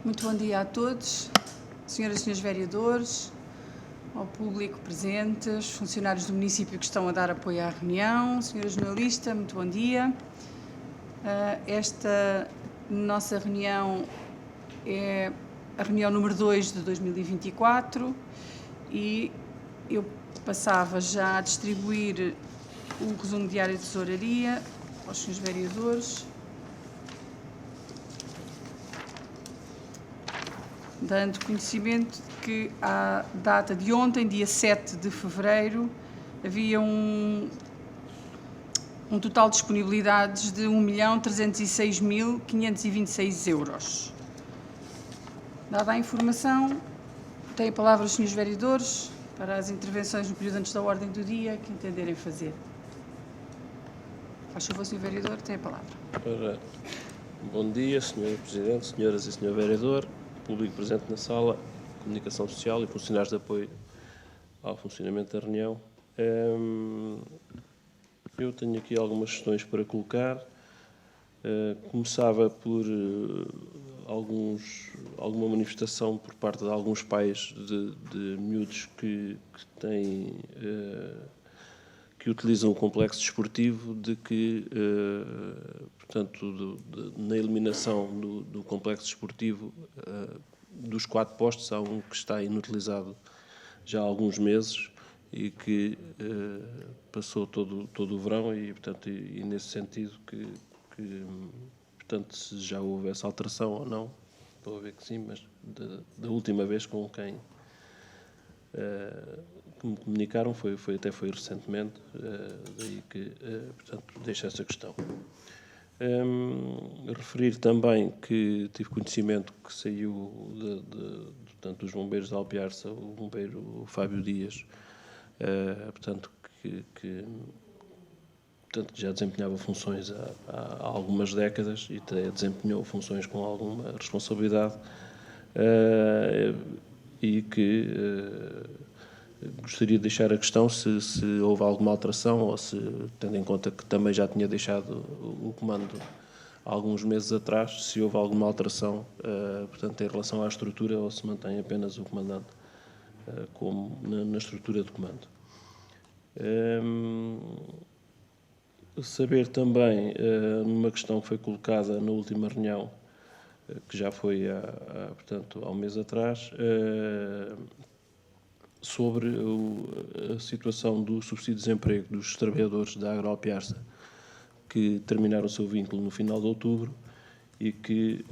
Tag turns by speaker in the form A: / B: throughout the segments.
A: Muito bom dia a todos, senhoras e senhores vereadores, ao público presente, funcionários do município que estão a dar apoio à reunião, senhora jornalista, muito bom dia. Esta nossa reunião é a reunião número 2 de 2024 e eu passava já a distribuir o resumo diário de tesouraria aos senhores vereadores, dando conhecimento de que à data de ontem, dia 7 de fevereiro, havia um total de disponibilidades de 1.306.526 euros. Dada a informação, tem a palavra os senhores vereadores para as intervenções no período antes da ordem do dia que entenderem fazer. Faz favor, senhor vereador, tem a palavra.
B: Ora, bom dia, senhor Presidente, senhoras e senhor vereador, público presente na sala, comunicação social e funcionários de apoio ao funcionamento da reunião. Eu tenho aqui algumas questões para colocar. Começava por alguma manifestação por parte de alguns pais de miúdos que utilizam o complexo desportivo, de que, portanto, na eliminação do complexo desportivo, dos 4 postos, há um que está inutilizado já há alguns meses e que passou todo o verão e, portanto, e nesse sentido portanto, se já houve essa alteração ou não, estou a ver que sim, mas da última vez com quem que me comunicaram até foi recentemente, daí que, portanto, deixo essa questão. Referir também que tive conhecimento que saiu portanto, dos bombeiros de Alpiarça, o bombeiro Fábio Dias, portanto, que já desempenhava funções há algumas décadas e até desempenhou funções com alguma responsabilidade, e que gostaria de deixar a questão se houve alguma alteração ou se, tendo em conta que também já tinha deixado o comando há alguns meses atrás, se houve alguma alteração, portanto, em relação à estrutura ou se mantém apenas o comandante como na estrutura de comando. Saber também, numa questão que foi colocada na última reunião, que já foi portanto, há um mês atrás, sobre a situação do subsídio de desemprego dos trabalhadores da Agroalpiarça que terminaram o seu vínculo no final de outubro e que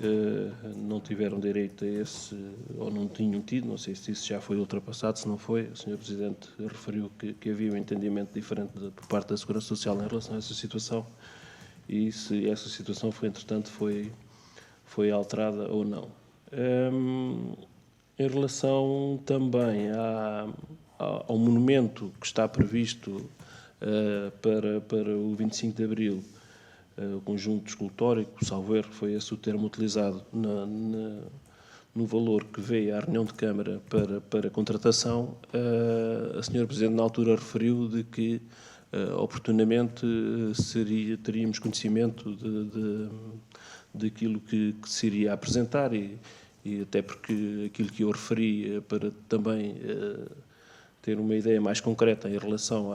B: não tiveram direito a esse, ou não tinham tido, não sei se isso já foi ultrapassado, se não foi, o Sr. Presidente referiu que havia um entendimento diferente por parte da Segurança Social em relação a essa situação e se essa situação foi, entretanto, foi alterada ou não. Em relação também ao monumento que está previsto para o 25 de Abril, o conjunto escultórico, salvo erro, foi esse o termo utilizado no valor que veio à reunião de Câmara para contratação, a Sra. Presidente na altura referiu de que oportunamente teríamos conhecimento daquilo que se iria apresentar e até porque aquilo que eu referi para também ter uma ideia mais concreta em relação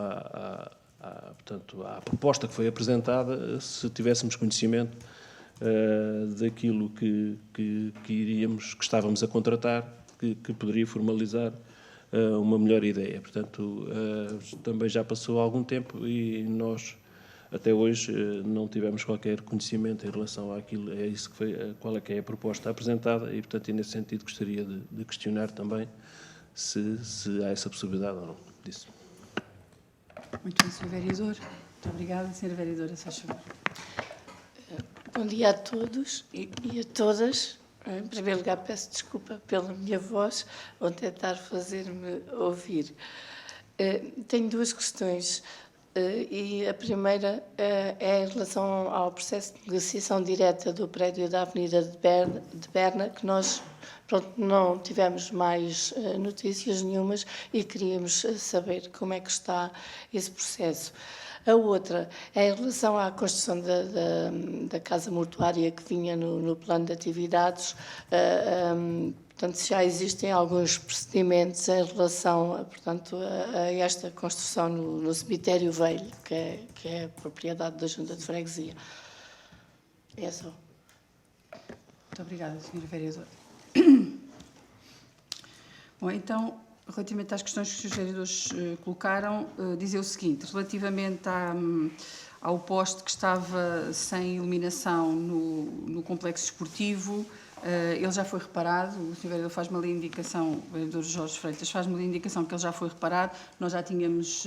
B: portanto, à proposta que foi apresentada, se tivéssemos conhecimento daquilo que estávamos a contratar, que poderia formalizar uma melhor ideia. Portanto, também já passou algum tempo e nós até hoje não tivemos qualquer conhecimento em relação àquilo, isso que foi, qual é que é a proposta apresentada e, portanto, nesse sentido gostaria de questionar também se há essa possibilidade ou não disso.
A: Muito bem, Sr. Vereador. Muito obrigada, Sra. Vereadora, se faz favor.
C: Bom dia a todos e a todas. Em primeiro lugar, peço desculpa pela minha voz, vou tentar fazer-me ouvir. Tenho 2 questões e a primeira é em relação ao processo de negociação direta do prédio da Avenida de Berna, que nós não tivemos mais notícias nenhumas e queríamos saber como é que está esse processo. A outra é em relação à construção da casa mortuária que vinha no plano de atividades. Portanto, já existem alguns procedimentos em relação, portanto, a esta construção no cemitério velho, que é propriedade da Junta de Freguesia. É só.
A: Muito obrigada, Sra. Vereadora. Bom, então, relativamente às questões que os vereadores colocaram, dizer o seguinte: relativamente ao poste que estava sem iluminação no complexo esportivo, ele já foi reparado. O Sr. Vereador faz-me ali a indicação, o Vereador Jorge Freitas faz-me ali a indicação que ele já foi reparado. Nós já tínhamos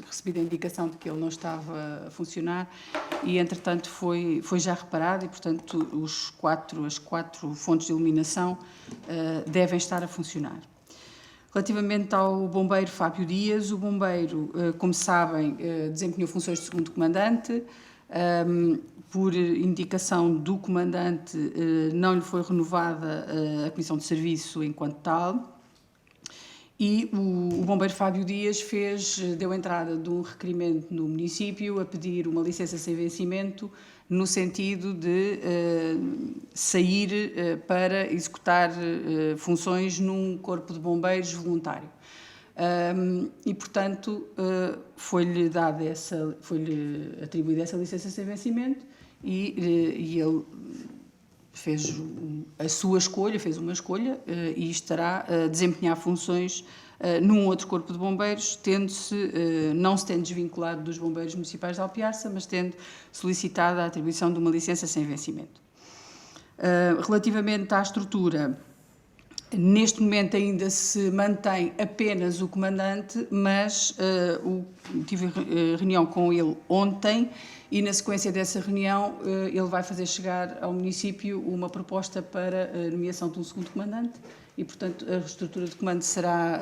A: recebido a indicação de que ele não estava a funcionar e, entretanto, foi já reparado e, portanto, as quatro fontes de iluminação devem estar a funcionar. Relativamente ao bombeiro Fábio Dias, o bombeiro, como sabem, desempenhou funções de segundo comandante. Por indicação do comandante, não lhe foi renovada a comissão de serviço enquanto tal. E o bombeiro Fábio Dias deu entrada de um requerimento no município a pedir uma licença sem vencimento, no sentido de sair para executar funções num corpo de bombeiros voluntário. E, portanto, foi-lhe atribuída essa licença sem vencimento e ele fez a sua escolha, fez uma escolha e estará a desempenhar funções num outro corpo de bombeiros, não se tendo desvinculado dos bombeiros municipais de Alpiarça, mas tendo solicitado a atribuição de uma licença sem vencimento. Relativamente à estrutura, neste momento ainda se mantém apenas o comandante, mas tive reunião com ele ontem e, na sequência dessa reunião, ele vai fazer chegar ao município uma proposta para a nomeação de um segundo comandante e, portanto, a estrutura de comando será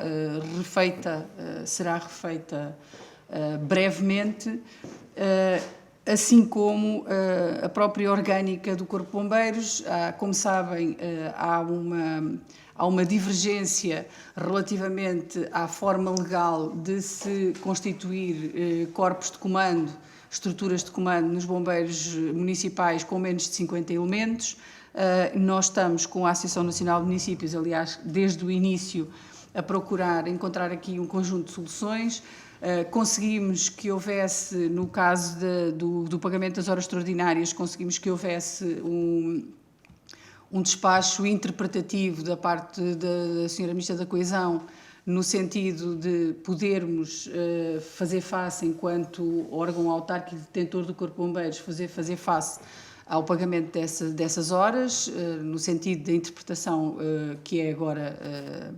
A: refeita brevemente, assim como a própria orgânica do Corpo de Bombeiros. Como sabem, há uma divergência relativamente à forma legal de se constituir corpos de comando, estruturas de comando nos bombeiros municipais com menos de 50 elementos. Nós estamos com a Associação Nacional de Municípios, aliás, desde o início, a procurar encontrar aqui um conjunto de soluções. Conseguimos que houvesse, no caso do pagamento das horas extraordinárias, conseguimos que houvesse um despacho interpretativo da parte da Sra. Ministra da Coesão, no sentido de podermos fazer face, enquanto órgão autárquico detentor do Corpo de Bombeiros, fazer face ao pagamento dessas horas, no sentido da interpretação que é agora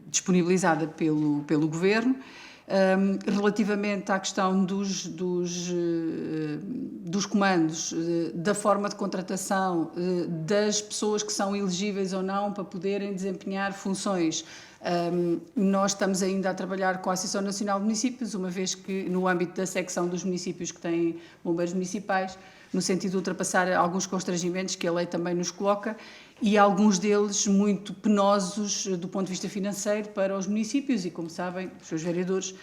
A: disponibilizada pelo Governo. Relativamente à questão dos comandos, da forma de contratação, das pessoas que são elegíveis ou não para poderem desempenhar funções, nós estamos ainda a trabalhar com a Associação Nacional de Municípios, uma vez que, no âmbito da secção dos municípios que têm bombeiros municipais, no sentido de ultrapassar alguns constrangimentos que a lei também nos coloca, e alguns deles muito penosos do ponto de vista financeiro para os municípios, e como sabem, os seus vereadores,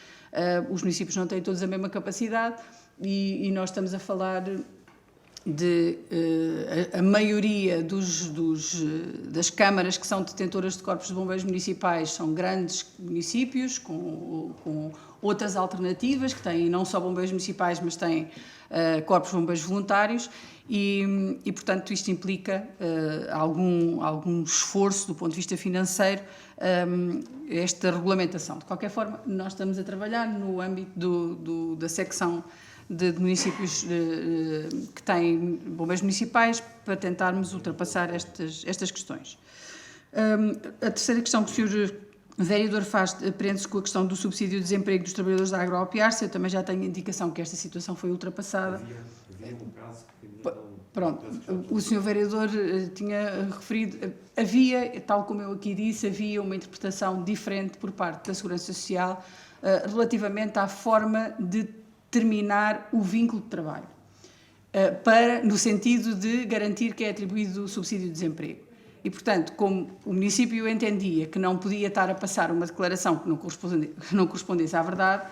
A: os municípios não têm todos a mesma capacidade, e nós estamos a falar de a maioria das câmaras que são detentoras de corpos de bombeiros municipais são grandes municípios com outras alternativas, que têm não só bombeiros municipais, mas têm corpos de bombeiros voluntários, e portanto isto implica algum esforço do ponto de vista financeiro, esta regulamentação. De qualquer forma, nós estamos a trabalhar no âmbito da secção de municípios que têm bombeiros municipais para tentarmos ultrapassar estas questões. A terceira questão que o Sr. Vereador faz prende-se com a questão do subsídio de desemprego dos trabalhadores da Agroalpiarça. Eu também já tenho indicação que esta situação foi ultrapassada.
D: Havia um caso que
A: Pronto, o Sr. Vereador tinha referido, havia, tal como eu aqui disse, havia uma interpretação diferente por parte da Segurança Social relativamente à forma de terminar o vínculo de trabalho, no sentido de garantir que é atribuído o subsídio de desemprego. E, portanto, como o município entendia que não podia estar a passar uma declaração que não correspondesse à verdade,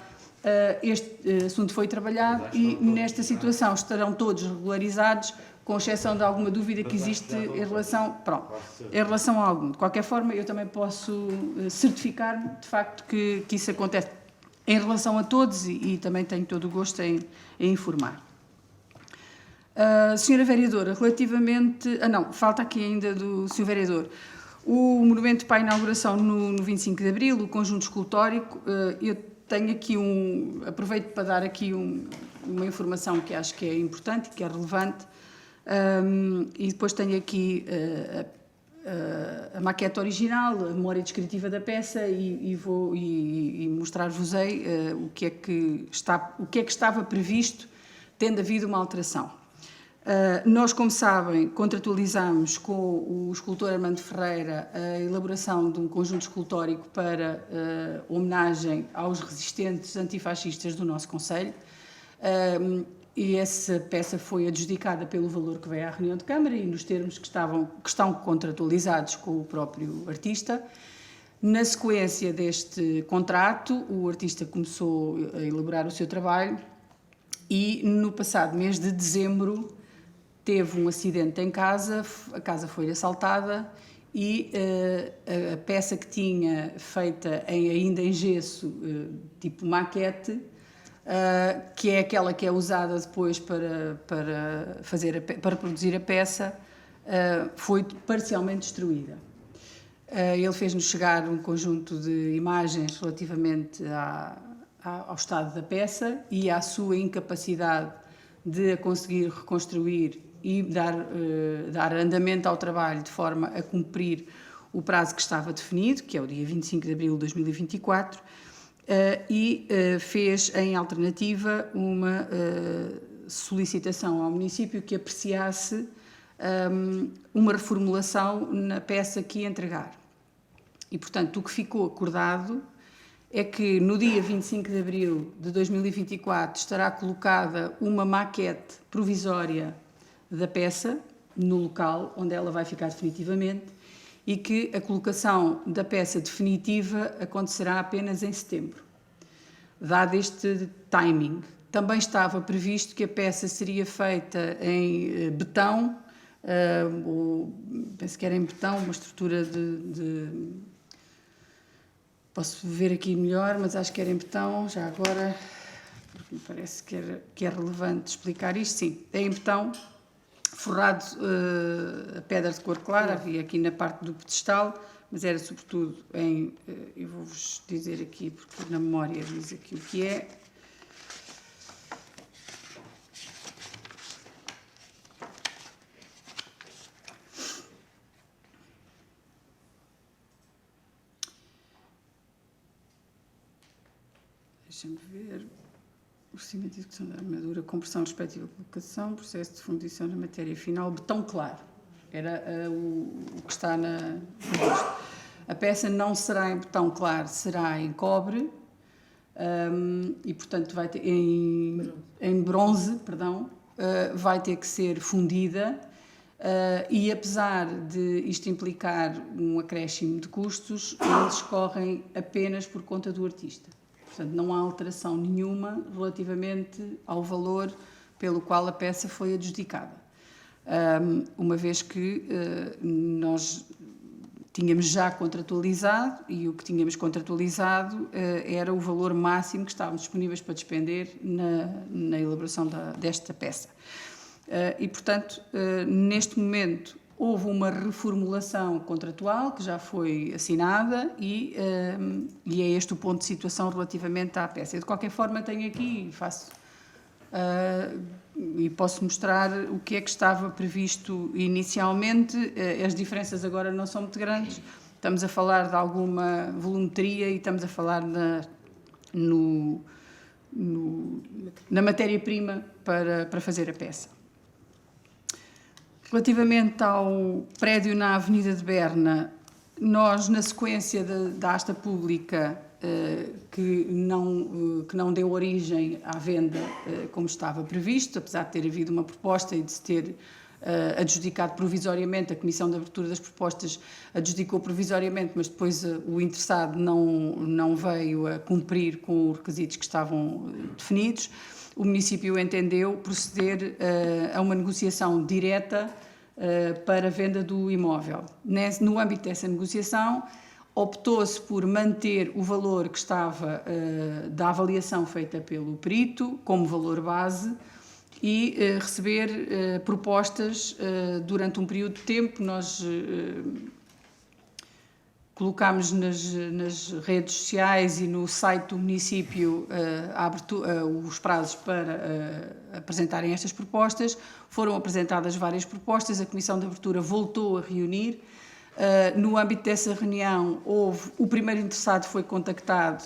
A: este assunto foi trabalhado e nesta situação estarão todos regularizados, com exceção de alguma dúvida que existe em relação a algum. De qualquer forma, eu também posso certificar-me, de facto, que isso acontece em relação a todos e também tenho todo o gosto em informar. Senhora Vereadora, relativamente... falta aqui ainda do Sr. Vereador. O monumento para a inauguração no 25 de Abril, o conjunto escultórico, eu tenho aqui aproveito para dar aqui uma informação que acho que é importante, que é relevante, e depois tenho aqui a maquete original, a memória descritiva da peça e mostrar-vos-ei o que é que estava previsto, tendo havido uma alteração. Nós, como sabem, contratualizamos com o escultor Armando Ferreira a elaboração de um conjunto escultórico para homenagem aos resistentes antifascistas do nosso concelho, e essa peça foi adjudicada pelo valor que veio à reunião de Câmara e nos termos que estão contratualizados com o próprio artista. Na sequência deste contrato, o artista começou a elaborar o seu trabalho e no passado mês de dezembro teve um acidente em casa, a casa foi assaltada e a peça que tinha feita ainda em gesso, tipo maquete, que é aquela que é usada depois para produzir a peça, foi parcialmente destruída. Ele fez-nos chegar um conjunto de imagens relativamente ao estado da peça e à sua incapacidade de a conseguir reconstruir e dar andamento ao trabalho de forma a cumprir o prazo que estava definido, que é o dia 25 de abril de 2024, e fez em alternativa uma solicitação ao município que apreciasse uma reformulação na peça que ia entregar. E, portanto, o que ficou acordado é que no dia 25 de abril de 2024 estará colocada uma maquete provisória da peça no local onde ela vai ficar definitivamente e que a colocação da peça definitiva acontecerá apenas em setembro. Dado este timing, também estava previsto que a peça seria feita em betão, penso que era em betão, uma estrutura de posso ver aqui melhor, mas acho que era em betão, já agora, porque me parece que é relevante explicar isto. Sim, é em betão, forrado a pedra de cor clara, havia aqui na parte do pedestal, mas era sobretudo eu vou-vos dizer aqui, porque na memória diz aqui o que é. Deixa-me ver. Procedimento de execução da armadura, compressão respectiva colocação, processo de fundição na matéria final, betão claro. Era o que está na lista. A peça não será em betão claro, será em cobre e, portanto, vai ter em bronze, perdão, vai ter que ser fundida e, apesar de isto implicar um acréscimo de custos, eles correm apenas por conta do artista. Portanto, não há alteração nenhuma relativamente ao valor pelo qual a peça foi adjudicada. Uma vez que nós tínhamos já contratualizado e o que tínhamos contratualizado era o valor máximo que estávamos disponíveis para despender na elaboração desta peça. E, portanto, neste momento houve uma reformulação contratual que já foi assinada e é este o ponto de situação relativamente à peça. Eu, de qualquer forma, tenho aqui e posso mostrar o que é que estava previsto inicialmente. As diferenças agora não são muito grandes. Estamos a falar de alguma volumetria e estamos a falar na matéria-prima para fazer a peça. Relativamente ao prédio na Avenida de Berna, nós, na sequência da asta pública que não deu origem à venda como estava previsto, apesar de ter havido uma proposta e de se ter adjudicado provisoriamente, a Comissão de Abertura das Propostas adjudicou provisoriamente, mas depois o interessado não veio a cumprir com os requisitos que estavam definidos. O município entendeu proceder a uma negociação direta para a venda do imóvel. No âmbito dessa negociação, optou-se por manter o valor que estava da avaliação feita pelo perito como valor base e receber propostas durante um período de tempo. Nós colocámos nas redes sociais e no site do município os prazos para apresentarem estas propostas. Foram apresentadas várias propostas, a Comissão de Abertura voltou a reunir. No âmbito dessa reunião, o primeiro interessado foi contactado,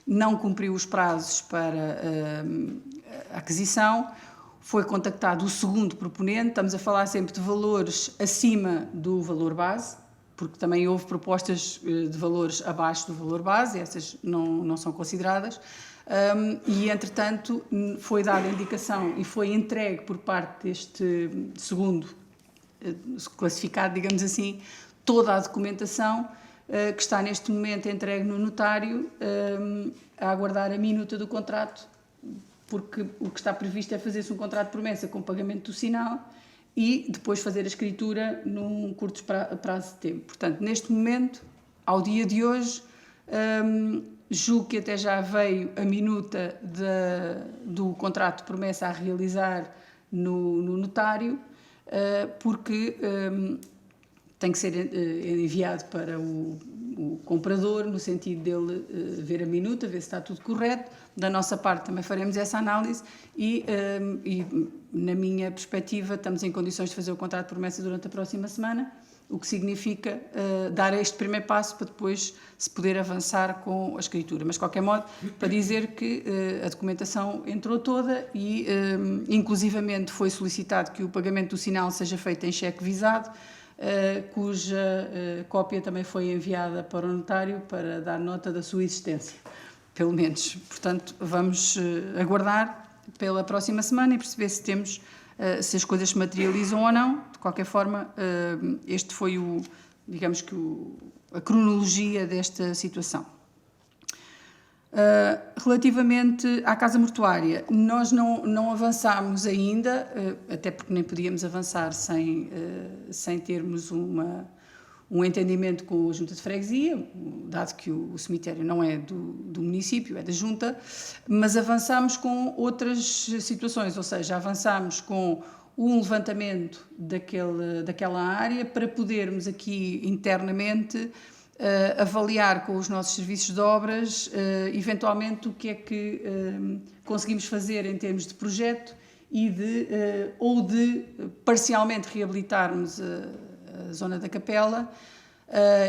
A: não cumpriu os prazos para a aquisição, foi contactado o segundo proponente. Estamos a falar sempre de valores acima do valor base, porque também houve propostas de valores abaixo do valor base, essas não são consideradas, e entretanto foi dada a indicação e foi entregue por parte deste segundo classificado, digamos assim, toda a documentação que está neste momento entregue no notário, a aguardar a minuta do contrato, porque o que está previsto é fazer-se um contrato de promessa com pagamento do sinal e depois fazer a escritura num curto prazo de tempo. Portanto, neste momento, ao dia de hoje, julgo que até já veio a minuta do contrato de promessa a realizar no notário, porque tem que ser enviado para o comprador, no sentido dele ver a minuta, ver se está tudo correto. Da nossa parte também faremos essa análise e na minha perspectiva, estamos em condições de fazer o contrato de promessa durante a próxima semana, o que significa dar este primeiro passo para depois se poder avançar com a escritura. Mas, de qualquer modo, para dizer que a documentação entrou toda e, inclusivamente, foi solicitado que o pagamento do sinal seja feito em cheque visado, cuja cópia também foi enviada para o notário para dar nota da sua existência, pelo menos. Portanto, vamos aguardar pela próxima semana e perceber se as coisas se materializam ou não. De qualquer forma, este foi digamos que a cronologia desta situação. Relativamente à Casa Mortuária, nós não avançámos ainda, até porque nem podíamos avançar sem termos um entendimento com a Junta de Freguesia, dado que o cemitério não é do município, é da Junta, mas avançámos com outras situações, ou seja, avançámos com um levantamento daquela área para podermos aqui internamente avaliar com os nossos serviços de obras, eventualmente, o que é que conseguimos fazer em termos de projeto e ou de parcialmente reabilitarmos a zona da capela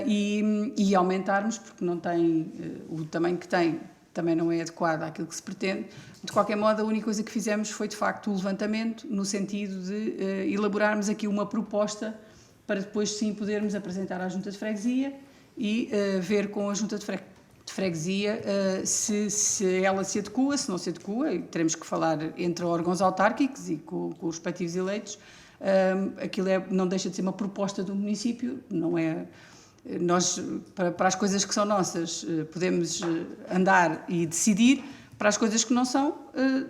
A: e aumentarmos, porque não tem o tamanho que tem, também não é adequado àquilo que se pretende. De qualquer modo, a única coisa que fizemos foi, de facto, o levantamento, no sentido de elaborarmos aqui uma proposta para depois, sim, podermos apresentar à Junta de Freguesia e ver com a Junta de Freguesia se ela se adequa, se não se adequa, e teremos que falar entre órgãos autárquicos e com os respectivos eleitos. Aquilo não deixa de ser uma proposta do município, não é... Nós, para as coisas que são nossas, podemos andar e decidir. Para as coisas que não são,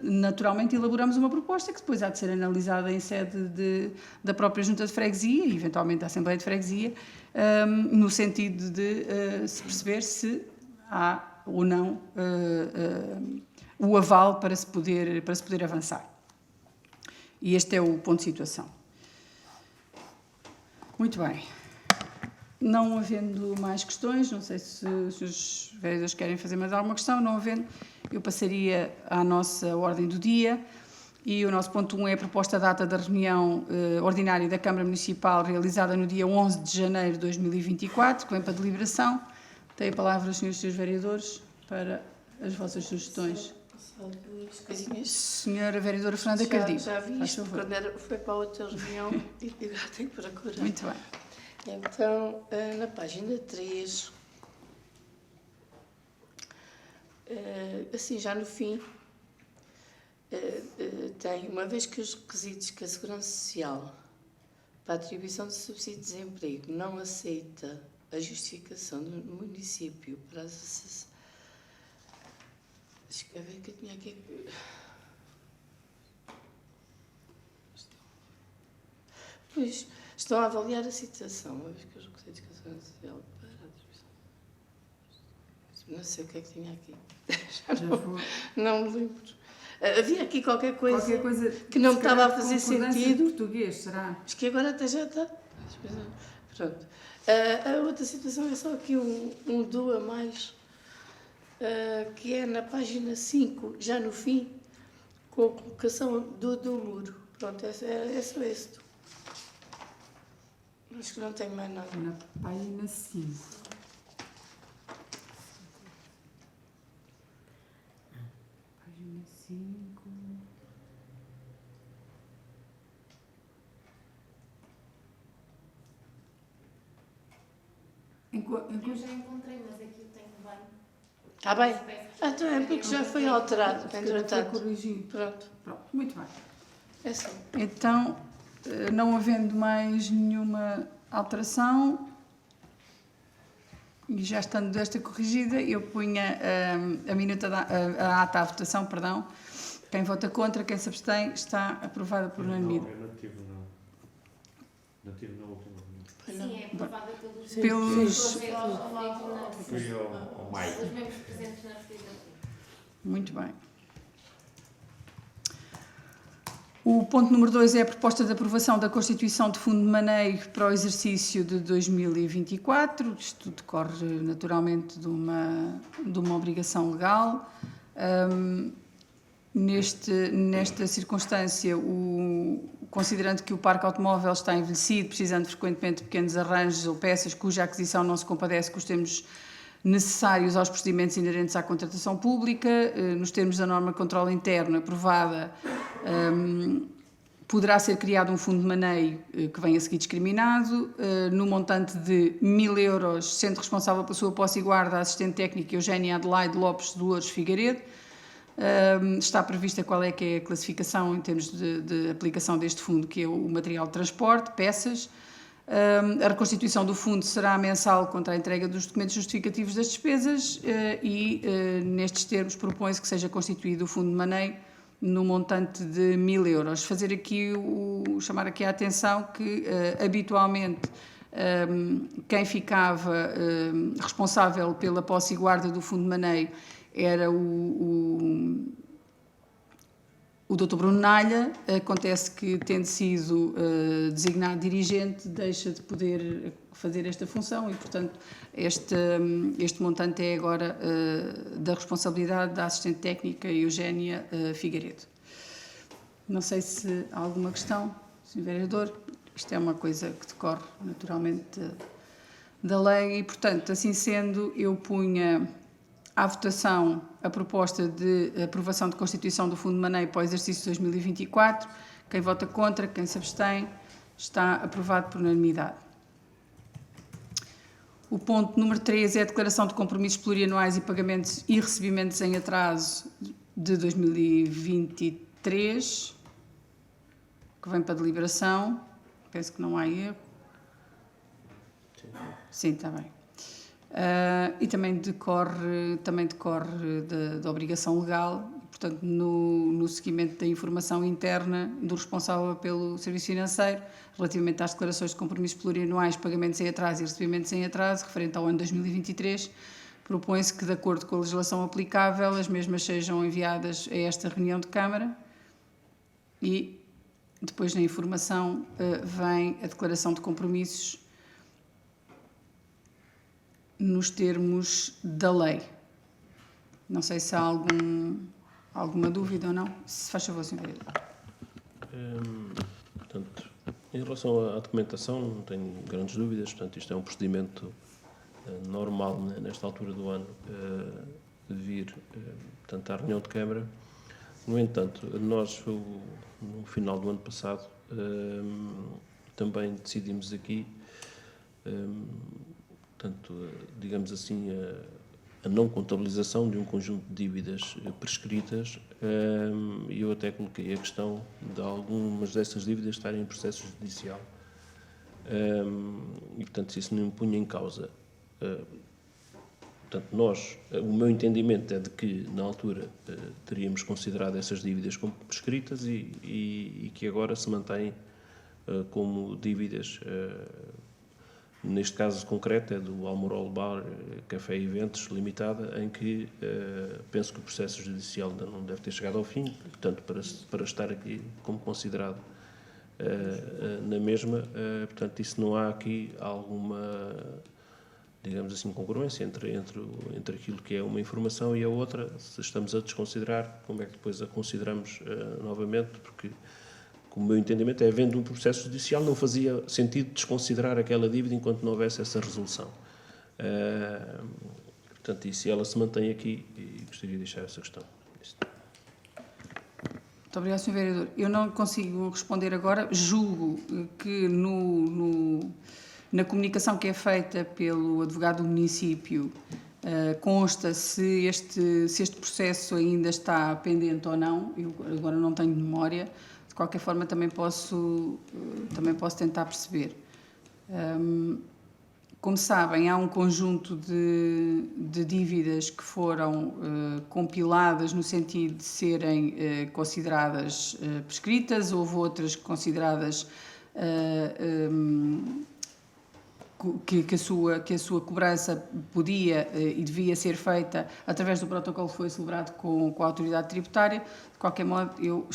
A: naturalmente elaboramos uma proposta que depois há de ser analisada em sede da própria Junta de Freguesia e eventualmente da Assembleia de Freguesia, no sentido de se perceber se há ou não o aval para se poder avançar. E este é o ponto de situação. Muito bem. Não havendo mais questões, não sei se os vereadores querem fazer mais alguma questão, não havendo, eu passaria à nossa ordem do dia e o nosso ponto 1 é a proposta data da reunião ordinária da Câmara Municipal realizada no dia 11 de janeiro de 2024, que vem para deliberação. Tenho a palavra, senhores e senhores vereadores, para as vossas sugestões.
C: Só duas coisinhas.
A: Senhora vereadora Fernanda Cardim.
C: Já vi isto, quando foi para outra reunião e agora tenho que procurar.
A: Muito bem.
C: Então, na página 3, assim já no fim, tem, uma vez que os requisitos que a Segurança Social para a atribuição de subsídio de desemprego não aceita a justificação do município para as... Deixa eu ver que eu tinha aqui... Pois, estão a avaliar a situação, uma vez que eu recusei de educação social para a atribuição. Não sei o que é que tinha aqui. Não me lembro. Havia aqui qualquer coisa que não me estava a fazer sentido.
A: Português, será?
C: Acho que agora até já está. Pronto. A outra situação é só aqui um do a mais, que é na página 5, já no fim, com a colocação do muro. Pronto, é só esse. Acho que não tenho mais nada.
A: Na página 5. Página 5.
E: Eu já encontrei, mas aqui eu tenho bem.
C: Está bem? Então é porque já foi alterado, entretanto.
A: Foi corrigido.
C: Pronto,
A: Pronto, muito bem.
C: é só.
A: Então, não havendo mais nenhuma alteração e já estando desta corrigida, eu punha a minuta a ata à votação, perdão. Quem vota contra, quem se abstém, está aprovada por unanimidade.
D: Eu não tive na última reunião.
E: Sim, é aprovada pelos
A: Pelos-
D: Fui ao Maio.
E: pelos membros presentes na legislatura.
A: Muito bem. O ponto número 2 é a proposta de aprovação da constituição de fundo de maneio para o exercício de 2024. Isto decorre naturalmente de uma obrigação legal. Nesta circunstância, considerando que o parque automóvel está envelhecido, precisando frequentemente de pequenos arranjos ou peças cuja aquisição não se compadece com os termos necessários aos procedimentos inerentes à contratação pública, nos termos da norma de controle interno aprovada, poderá ser criado um fundo de maneio que venha a seguir discriminado, no montante de 1.000 euros, sendo responsável pela sua posse e guarda a assistente técnica Eugénia Adelaide Lopes de Louros Figueiredo. Está prevista qual é que é a classificação em termos de aplicação deste fundo, que é o material de transporte, peças. A reconstituição do fundo será mensal contra a entrega dos documentos justificativos das despesas e, nestes termos, propõe-se que seja constituído o fundo de maneio no montante de 1.000 euros. Chamar aqui a atenção que, habitualmente, quem ficava responsável pela posse e guarda do fundo de maneio era o Dr. Bruno Nalha. Acontece que, tendo sido designado dirigente, deixa de poder fazer esta função e, portanto, este montante é agora da responsabilidade da assistente técnica Eugénia Figueiredo. Não sei se há alguma questão, Sr. Vereador. Isto é uma coisa que decorre naturalmente da lei e, portanto, assim sendo, eu punha à votação a proposta de aprovação de constituição do Fundo de Maneio para o exercício 2024. Quem vota contra, quem se abstém, está aprovado por unanimidade. O ponto número 3 é a declaração de compromissos plurianuais e pagamentos e recebimentos em atraso de 2023, que vem para deliberação. Penso que não há erro. Sim, está bem. E também decorre da obrigação legal, portanto, no seguimento da informação interna do responsável pelo Serviço Financeiro, relativamente às declarações de compromissos plurianuais, pagamentos em atraso e recebimentos em atraso, referente ao ano 2023, propõe-se que, de acordo com a legislação aplicável, as mesmas sejam enviadas a esta reunião de Câmara e, depois, na informação, vem a declaração de compromissos nos termos da lei. Não sei se há alguma dúvida ou não. Se faz favor, Sr. Vereador.
B: Portanto, em relação à documentação, não tenho grandes dúvidas. Portanto, isto é um procedimento normal, né, nesta altura do ano, de vir portanto, à reunião de Câmara. No entanto, nós, no final do ano passado, também decidimos aqui, portanto, digamos assim, a não contabilização de um conjunto de dívidas prescritas, e eu até coloquei a questão de algumas dessas dívidas estarem em processo judicial E, portanto, isso não punha em causa. Portanto, o meu entendimento é de que, na altura, teríamos considerado essas dívidas como prescritas e que agora se mantêm como dívidas, neste caso concreto, é do Almorol Bar Café e Eventos Limitada, em que penso que o processo judicial ainda não deve ter chegado ao fim, portanto, para estar aqui como considerado na mesma, portanto, isso não há aqui alguma, digamos assim, congruência entre aquilo que é uma informação e a outra. Se estamos a desconsiderar, como é que depois a consideramos novamente? Porque, como o meu entendimento é, havendo um processo judicial, não fazia sentido desconsiderar aquela dívida enquanto não houvesse essa resolução. Portanto, e se ela se mantém aqui, e gostaria de deixar essa questão.
A: Muito obrigado, Sr. Vereador. Eu não consigo responder agora. Julgo que na comunicação que é feita pelo advogado do município consta se este processo ainda está pendente ou não. Eu agora não tenho memória. De qualquer forma, também posso tentar perceber. Como sabem, há um conjunto de dívidas que foram compiladas no sentido de serem consideradas prescritas, houve outras consideradas que a sua cobrança podia e devia ser feita através do protocolo que foi celebrado com a autoridade tributária. De qualquer modo, eu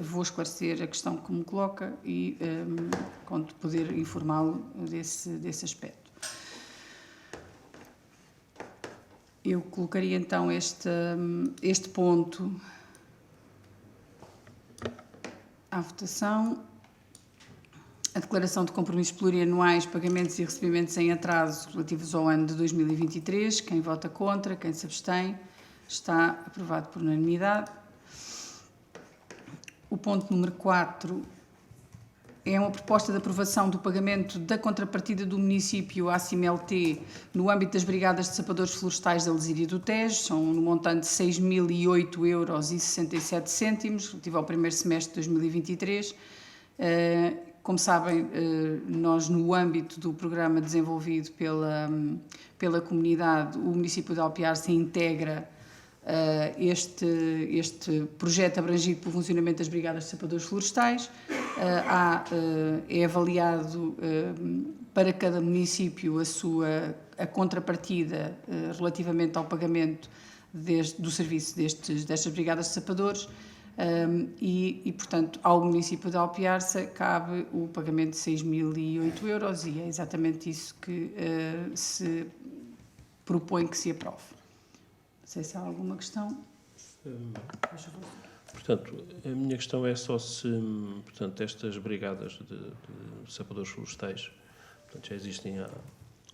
A: vou esclarecer a questão que me coloca e quando poder informá-lo desse aspecto. Eu colocaria então este ponto à votação. A declaração de compromissos plurianuais, pagamentos e recebimentos em atraso relativos ao ano de 2023. Quem vota contra, quem se abstém, está aprovado por unanimidade. O ponto número 4 é uma proposta de aprovação do pagamento da contrapartida do município à CIMLT no âmbito das Brigadas de Sapadores Florestais da Lesíria do Tejo. São no montante de 6.008,67 € relativo ao primeiro semestre de 2023. Como sabem, nós no âmbito do programa desenvolvido pela comunidade, o município de Alpiarce integra este projeto abrangido pelo funcionamento das Brigadas de Sapadores Florestais. É avaliado para cada município a contrapartida relativamente ao pagamento do serviço destas Brigadas de Sapadores. Portanto, ao município de Alpiarce cabe o pagamento de 6.008 € e é exatamente isso que se propõe que se aprove. Não sei se há alguma questão.
B: Portanto, a minha questão é só se, portanto, estas brigadas de sapadores florestais, portanto, já existem há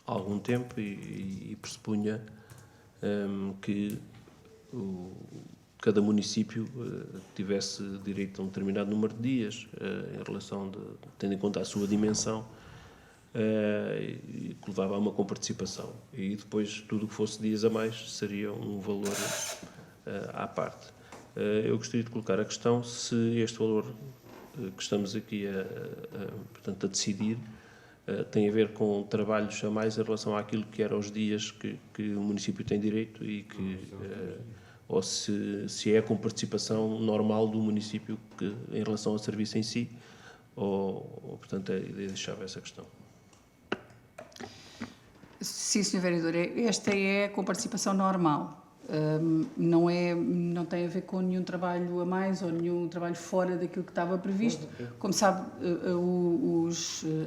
B: algum tempo e pressupunha que cada município tivesse direito a um determinado número de dias em relação, tendo em conta a sua dimensão, que levava a uma comparticipação. E depois, tudo o que fosse dias a mais seria um valor à parte. Eu gostaria de colocar a questão se este valor que estamos aqui portanto, a decidir tem a ver com trabalhos a mais em relação àquilo que eram os dias que o município tem direito e que... ou se é com participação normal do município em relação ao serviço em si, portanto, deixava essa questão.
A: Sim, Sr. Vereador, esta é com participação normal. Não tem a ver com nenhum trabalho a mais ou nenhum trabalho fora daquilo que estava previsto. Como sabe,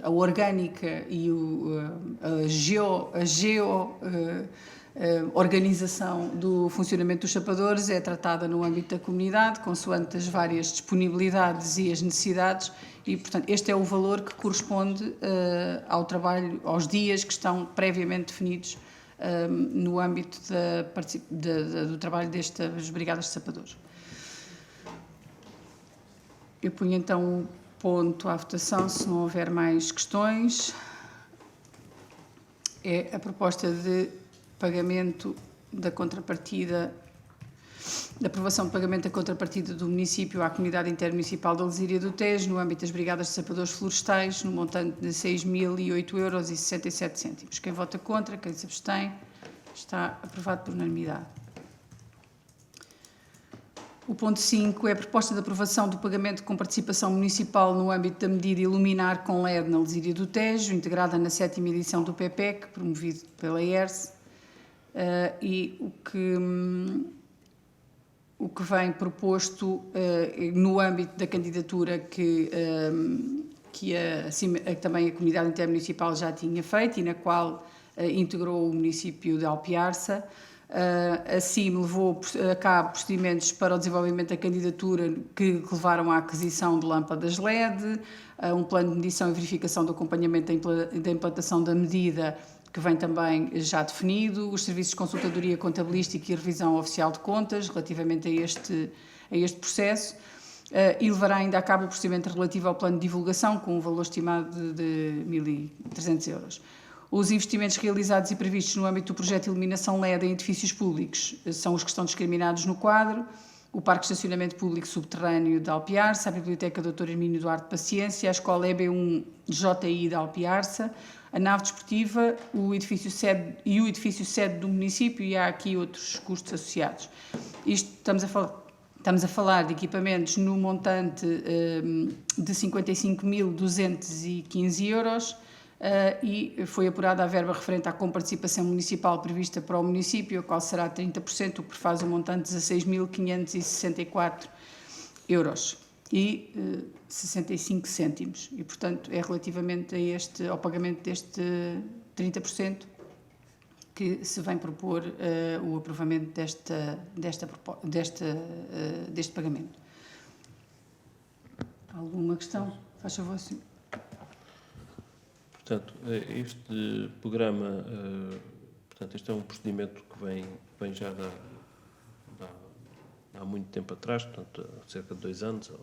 A: a orgânica e a organização do funcionamento dos sapadores é tratada no âmbito da comunidade, consoante as várias disponibilidades e as necessidades, e, portanto, este é o valor que corresponde ao trabalho, aos dias que estão previamente definidos no âmbito do trabalho destas brigadas de sapadores. Eu ponho então o ponto à votação, se não houver mais questões. É a proposta de pagamento da contrapartida da aprovação de pagamento da contrapartida do município à Comunidade Intermunicipal da Lesíria do Tejo, no âmbito das Brigadas de Sapadores Florestais, no montante de 6.008,67 €. Quem vota contra, quem se abstém, está aprovado por unanimidade. O ponto 5 é a proposta de aprovação do pagamento com participação municipal no âmbito da medida Iluminar com LED na Lesíria do Tejo, integrada na 7ª edição do PPEC, promovido pela ERSE, e o que vem proposto no âmbito da candidatura que também a Comunidade Intermunicipal já tinha feito e na qual integrou o município de Alpiarça. Assim, levou a cabo procedimentos para o desenvolvimento da candidatura que levaram à aquisição de lâmpadas LED, um plano de medição e verificação do acompanhamento da implantação da medida, que vem também já definido, os serviços de consultadoria contabilística e revisão oficial de contas relativamente a este processo, e levará ainda a cabo o procedimento relativo ao plano de divulgação, com um valor estimado de 1.300 €. Os investimentos realizados e previstos no âmbito do projeto de iluminação LED em edifícios públicos são os que estão discriminados no quadro: o Parque de Estacionamento Público Subterrâneo de Alpiarça, a Biblioteca Dr. Hermínio Duarte Paciência, a Escola EB1 JI de Alpiarça, a nave desportiva, o edifício sede do município, e há aqui outros custos associados. Estamos a falar de equipamentos no montante de 55.215 €, e foi apurada a verba referente à comparticipação municipal prevista para o município, a qual será 30%, o que faz um montante de 16.564 € e 65 cêntimos. E, portanto, é relativamente ao pagamento deste 30% que se vem propor o aprovamento deste pagamento. Alguma questão? Faz favor, senhor.
B: Portanto, este programa, este é um procedimento que vem já há muito tempo atrás, portanto, há cerca de 2 anos, ou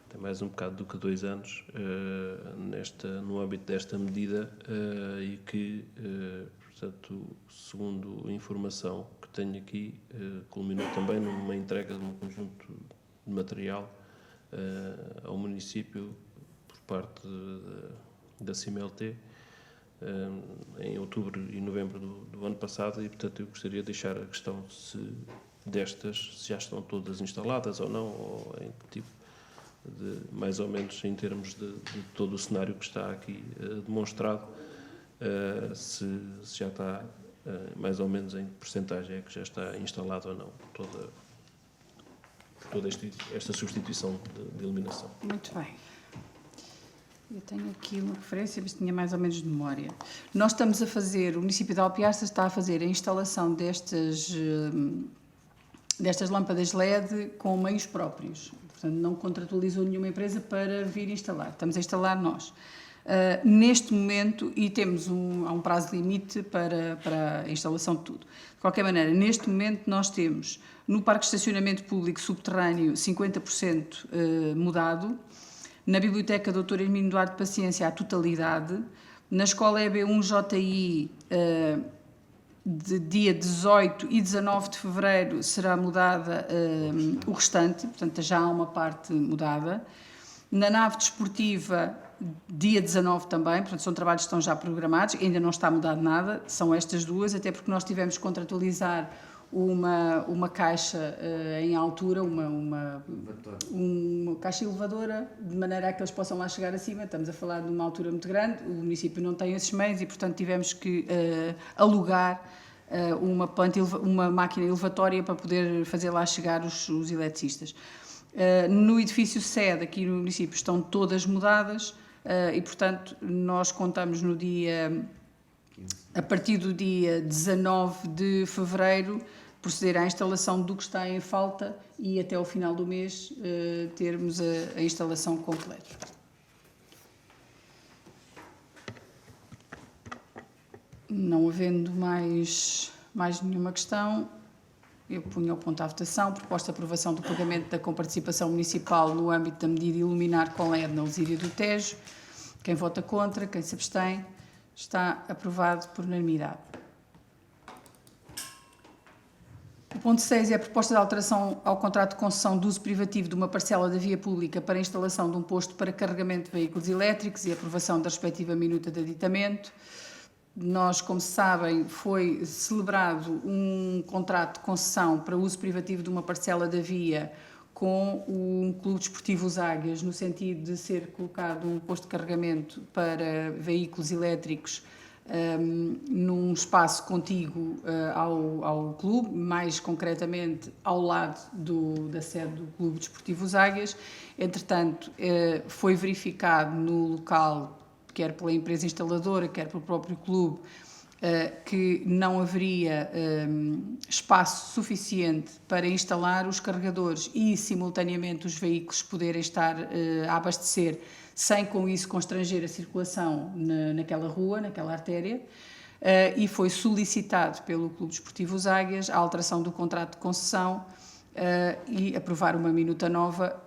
B: até mais um bocado do que 2 anos, no âmbito desta medida, e que, portanto, segundo a informação que tenho aqui, culminou também numa entrega de um conjunto de material ao município por parte da CIMLT em outubro e novembro do ano passado, e, portanto, eu gostaria de deixar a questão se já estão todas instaladas ou não, ou em que tipo mais ou menos em termos de todo o cenário que está aqui demonstrado, se já está mais ou menos em que percentagem é que já está instalado ou não toda esta substituição de iluminação.
A: Muito bem. Eu tenho aqui uma referência, mas tinha mais ou menos de memória. Nós estamos a fazer, o município de Alpiarça está a fazer a instalação destas lâmpadas LED com meios próprios. Portanto, não contratualizou nenhuma empresa para vir instalar. Estamos a instalar nós. Neste momento, e há um prazo limite para a instalação de tudo. De qualquer maneira, neste momento nós temos no Parque de Estacionamento Público Subterrâneo 50% mudado, na Biblioteca Dr. Hermínio Duarte Paciência a totalidade, na Escola EB1 JI de dia 18 e 19 de fevereiro será mudada o restante, portanto já há uma parte mudada. Na nave desportiva, dia 19 também, portanto são trabalhos que estão já programados, ainda não está mudado nada, são estas duas, até porque nós tivemos que contratualizar uma caixa em altura, uma caixa elevadora, de maneira a que eles possam lá chegar acima. Estamos a falar de uma altura muito grande, o município não tem esses meios e, portanto, tivemos que alugar uma máquina elevatória para poder fazer lá chegar os eletricistas. No edifício sede, aqui no município, estão todas mudadas e, portanto, nós contamos a partir do dia 19 de fevereiro, proceder à instalação do que está em falta e até ao final do mês termos a instalação completa. Não havendo mais nenhuma questão, eu punho ao ponto à votação. Proposta de aprovação do pagamento da comparticipação municipal no âmbito da medida Iluminar com LED na Lesíria do Tejo. Quem vota contra, quem se abstém, está aprovado por unanimidade. Ponto 6 é a proposta de alteração ao contrato de concessão de uso privativo de uma parcela da via pública para a instalação de um posto para carregamento de veículos elétricos e aprovação da respectiva minuta de aditamento. Nós, como sabem, foi celebrado um contrato de concessão para uso privativo de uma parcela da via com o Clube Desportivo Os Águias, no sentido de ser colocado um posto de carregamento para veículos elétricos num espaço contíguo ao clube, mais concretamente ao lado da sede do Clube Desportivo Os Águias. Entretanto, foi verificado no local, quer pela empresa instaladora, quer pelo próprio clube, que não haveria espaço suficiente para instalar os carregadores e, simultaneamente, os veículos poderem estar a abastecer sem, com isso, constranger a circulação naquela rua, naquela artéria, e foi solicitado pelo Clube Desportivo Os Águias a alteração do contrato de concessão e aprovar uma minuta nova,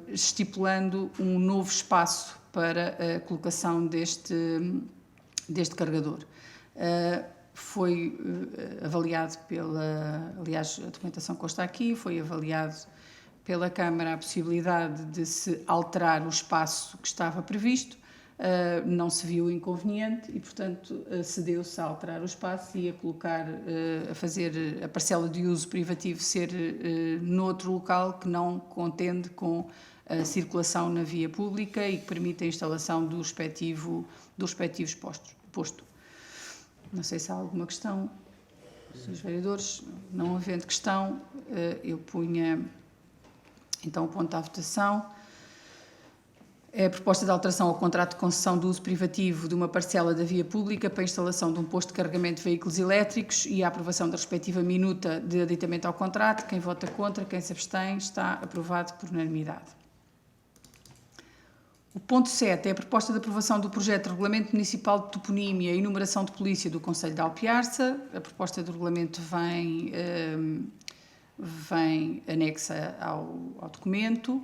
A: estipulando um novo espaço para a colocação deste carregador. Foi avaliado aliás, a documentação consta aqui, foi avaliado pela Câmara a possibilidade de se alterar o espaço que estava previsto, não se viu inconveniente e, portanto, cedeu-se a alterar o espaço e a colocar, a fazer a parcela de uso privativo ser noutro local que não contende com a circulação na via pública e que permite a instalação do respectivo posto. Não sei se há alguma questão, senhores vereadores. Não havendo questão, eu punha então o ponto à votação. É a proposta de alteração ao contrato de concessão de uso privativo de uma parcela da via pública para a instalação de um posto de carregamento de veículos elétricos e a aprovação da respectiva minuta de aditamento ao contrato. Quem vota contra, quem se abstém, está aprovado por unanimidade. O ponto 7 é a proposta de aprovação do projeto de Regulamento Municipal de Toponímia e Numeração de Polícia do Concelho de Alpiarça. A proposta do regulamento vem anexa ao documento.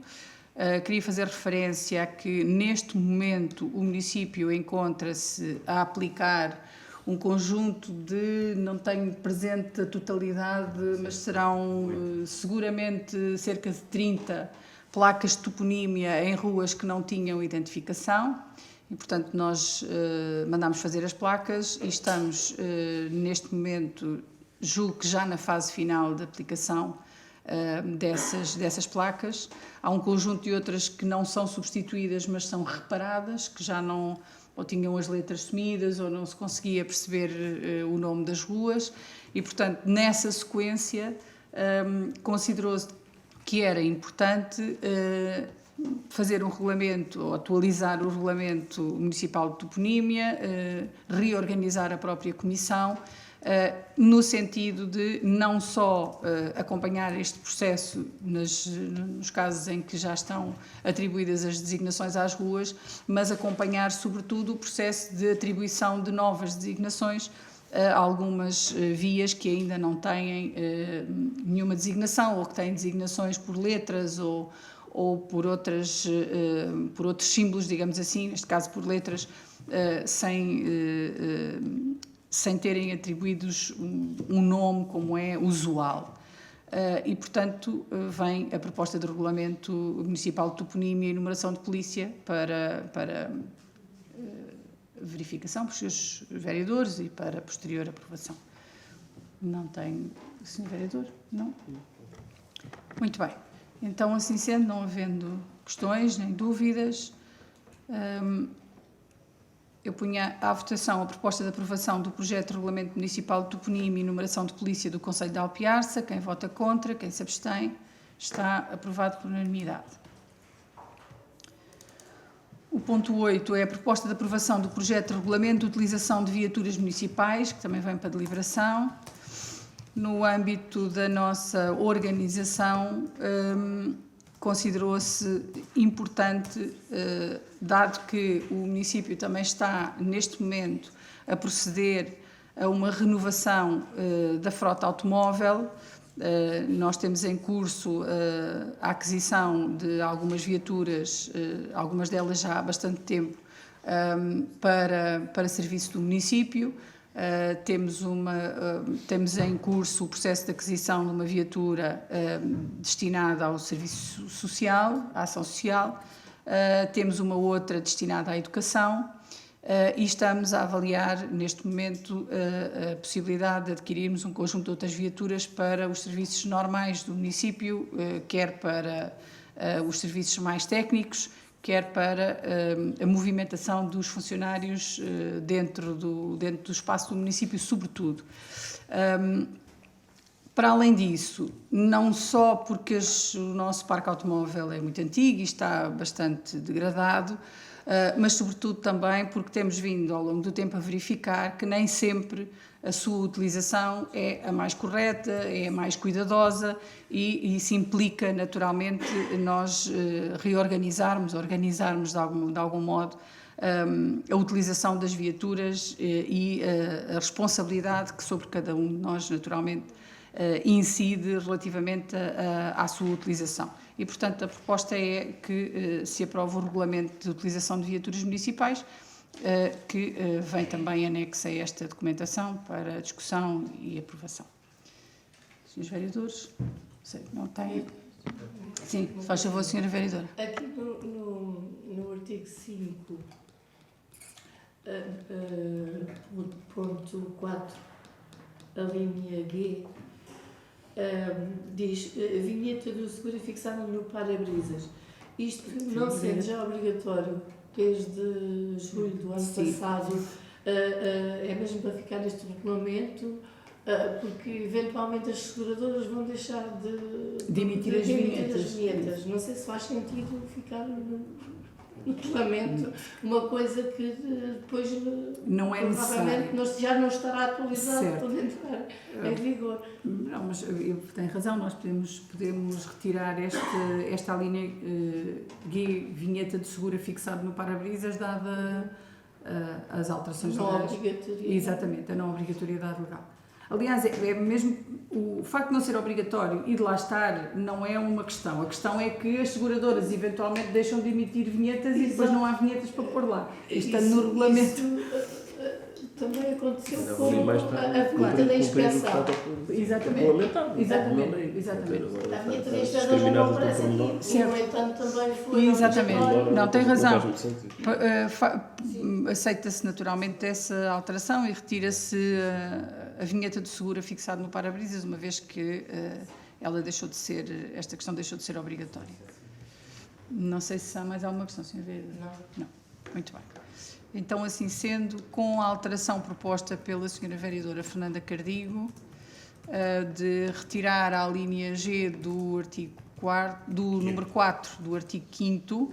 A: Queria fazer referência a que, neste momento, o município encontra-se a aplicar um conjunto de, não tenho presente a totalidade, mas serão seguramente cerca de 30 placas de toponímia em ruas que não tinham identificação e, portanto, nós mandámos fazer as placas e estamos, neste momento, julgo que já na fase final de aplicação dessas placas. Há um conjunto de outras que não são substituídas, mas são reparadas, que já não, ou tinham as letras sumidas, ou não se conseguia perceber o nome das ruas e, portanto, nessa sequência, considerou-se que era importante fazer um regulamento, ou atualizar o regulamento municipal de toponímia, reorganizar a própria comissão, no sentido de não só acompanhar este processo nos casos em que já estão atribuídas as designações às ruas, mas acompanhar sobretudo o processo de atribuição de novas designações a algumas vias que ainda não têm nenhuma designação ou que têm designações por letras ou por outros símbolos, digamos assim, neste caso por letras, sem terem atribuídos um nome como é usual. E, portanto, vem a proposta de regulamento municipal de toponímia e numeração de polícia para verificação por seus vereadores e para posterior aprovação. Não tem... Senhor vereador? Não? Muito bem. Então, assim sendo, não havendo questões nem dúvidas, eu punha à votação a proposta de aprovação do projeto de Regulamento Municipal de Toponímia e Numeração de Polícia do Concelho de Alpiarça. Quem vota contra, quem se abstém, está aprovado por unanimidade. O ponto 8 é a proposta de aprovação do projeto de Regulamento de Utilização de Viaturas Municipais, que também vem para deliberação. No âmbito da nossa organização, considerou-se importante, dado que o município também está, neste momento, a proceder a uma renovação da frota automóvel. Nós temos em curso a aquisição de algumas viaturas, algumas delas já há bastante tempo, para serviço do município. Temos em curso o processo de aquisição de uma viatura destinada ao serviço social, à ação social. Temos uma outra destinada à educação. E estamos a avaliar, neste momento, a possibilidade de adquirirmos um conjunto de outras viaturas para os serviços normais do município, quer para os serviços mais técnicos, quer para a movimentação dos funcionários dentro do espaço do município, sobretudo. Para além disso, não só porque o nosso parque automóvel é muito antigo e está bastante degradado, mas sobretudo também porque temos vindo ao longo do tempo a verificar que nem sempre a sua utilização é a mais correta, é a mais cuidadosa e isso implica naturalmente nós organizarmos de algum modo a utilização das viaturas e a responsabilidade que sobre cada um de nós naturalmente incide relativamente à sua utilização. E, portanto, a proposta é que se aprove o regulamento de utilização de viaturas municipais, que vem também anexo a esta documentação para discussão e aprovação. Senhores vereadores, não tem... Sim, faz favor, senhora vereadora.
C: Aqui no artigo 5, ponto 4, a linha G, diz vinheta do seguro fixada no para-brisas. Isto não sendo já obrigatório desde julho do ano passado, é mesmo para ficar este regulamento, porque eventualmente as seguradoras vão deixar de emitir as vinhetas. Não sei se faz sentido ficar no regulamento uma coisa que depois
A: não é necessário,
C: já não estará atualizado para entrar em vigor.
A: Não, mas tem razão, nós podemos retirar esta linha G, vinheta de seguro fixado no para-brisas, dada as alterações legais. Exatamente, a não obrigatoriedade legal. Aliás, é mesmo o facto de não ser obrigatório e de lá estar não é uma questão. A questão é que as seguradoras eventualmente deixam de emitir vinhetas e depois não há vinhetas para pôr lá. Isto está no regulamento.
C: Também aconteceu com a vinheta da inspeção.
A: Exatamente.
C: A vinheta da inspeção não aparece aqui. No entanto, também foi.
A: Exatamente. Não, tem razão. Aceita-se naturalmente essa alteração e retira-se a vinheta de seguro fixado no para-brisas, uma vez que esta questão deixou de ser obrigatória. Não sei se há mais alguma questão, Sr. Vereador. Não. Muito bem. Então, assim sendo, com a alteração proposta pela Sra. Vereadora Fernanda Cardigo, de retirar a linha G do artigo 4º, do número 4 do artigo 5º,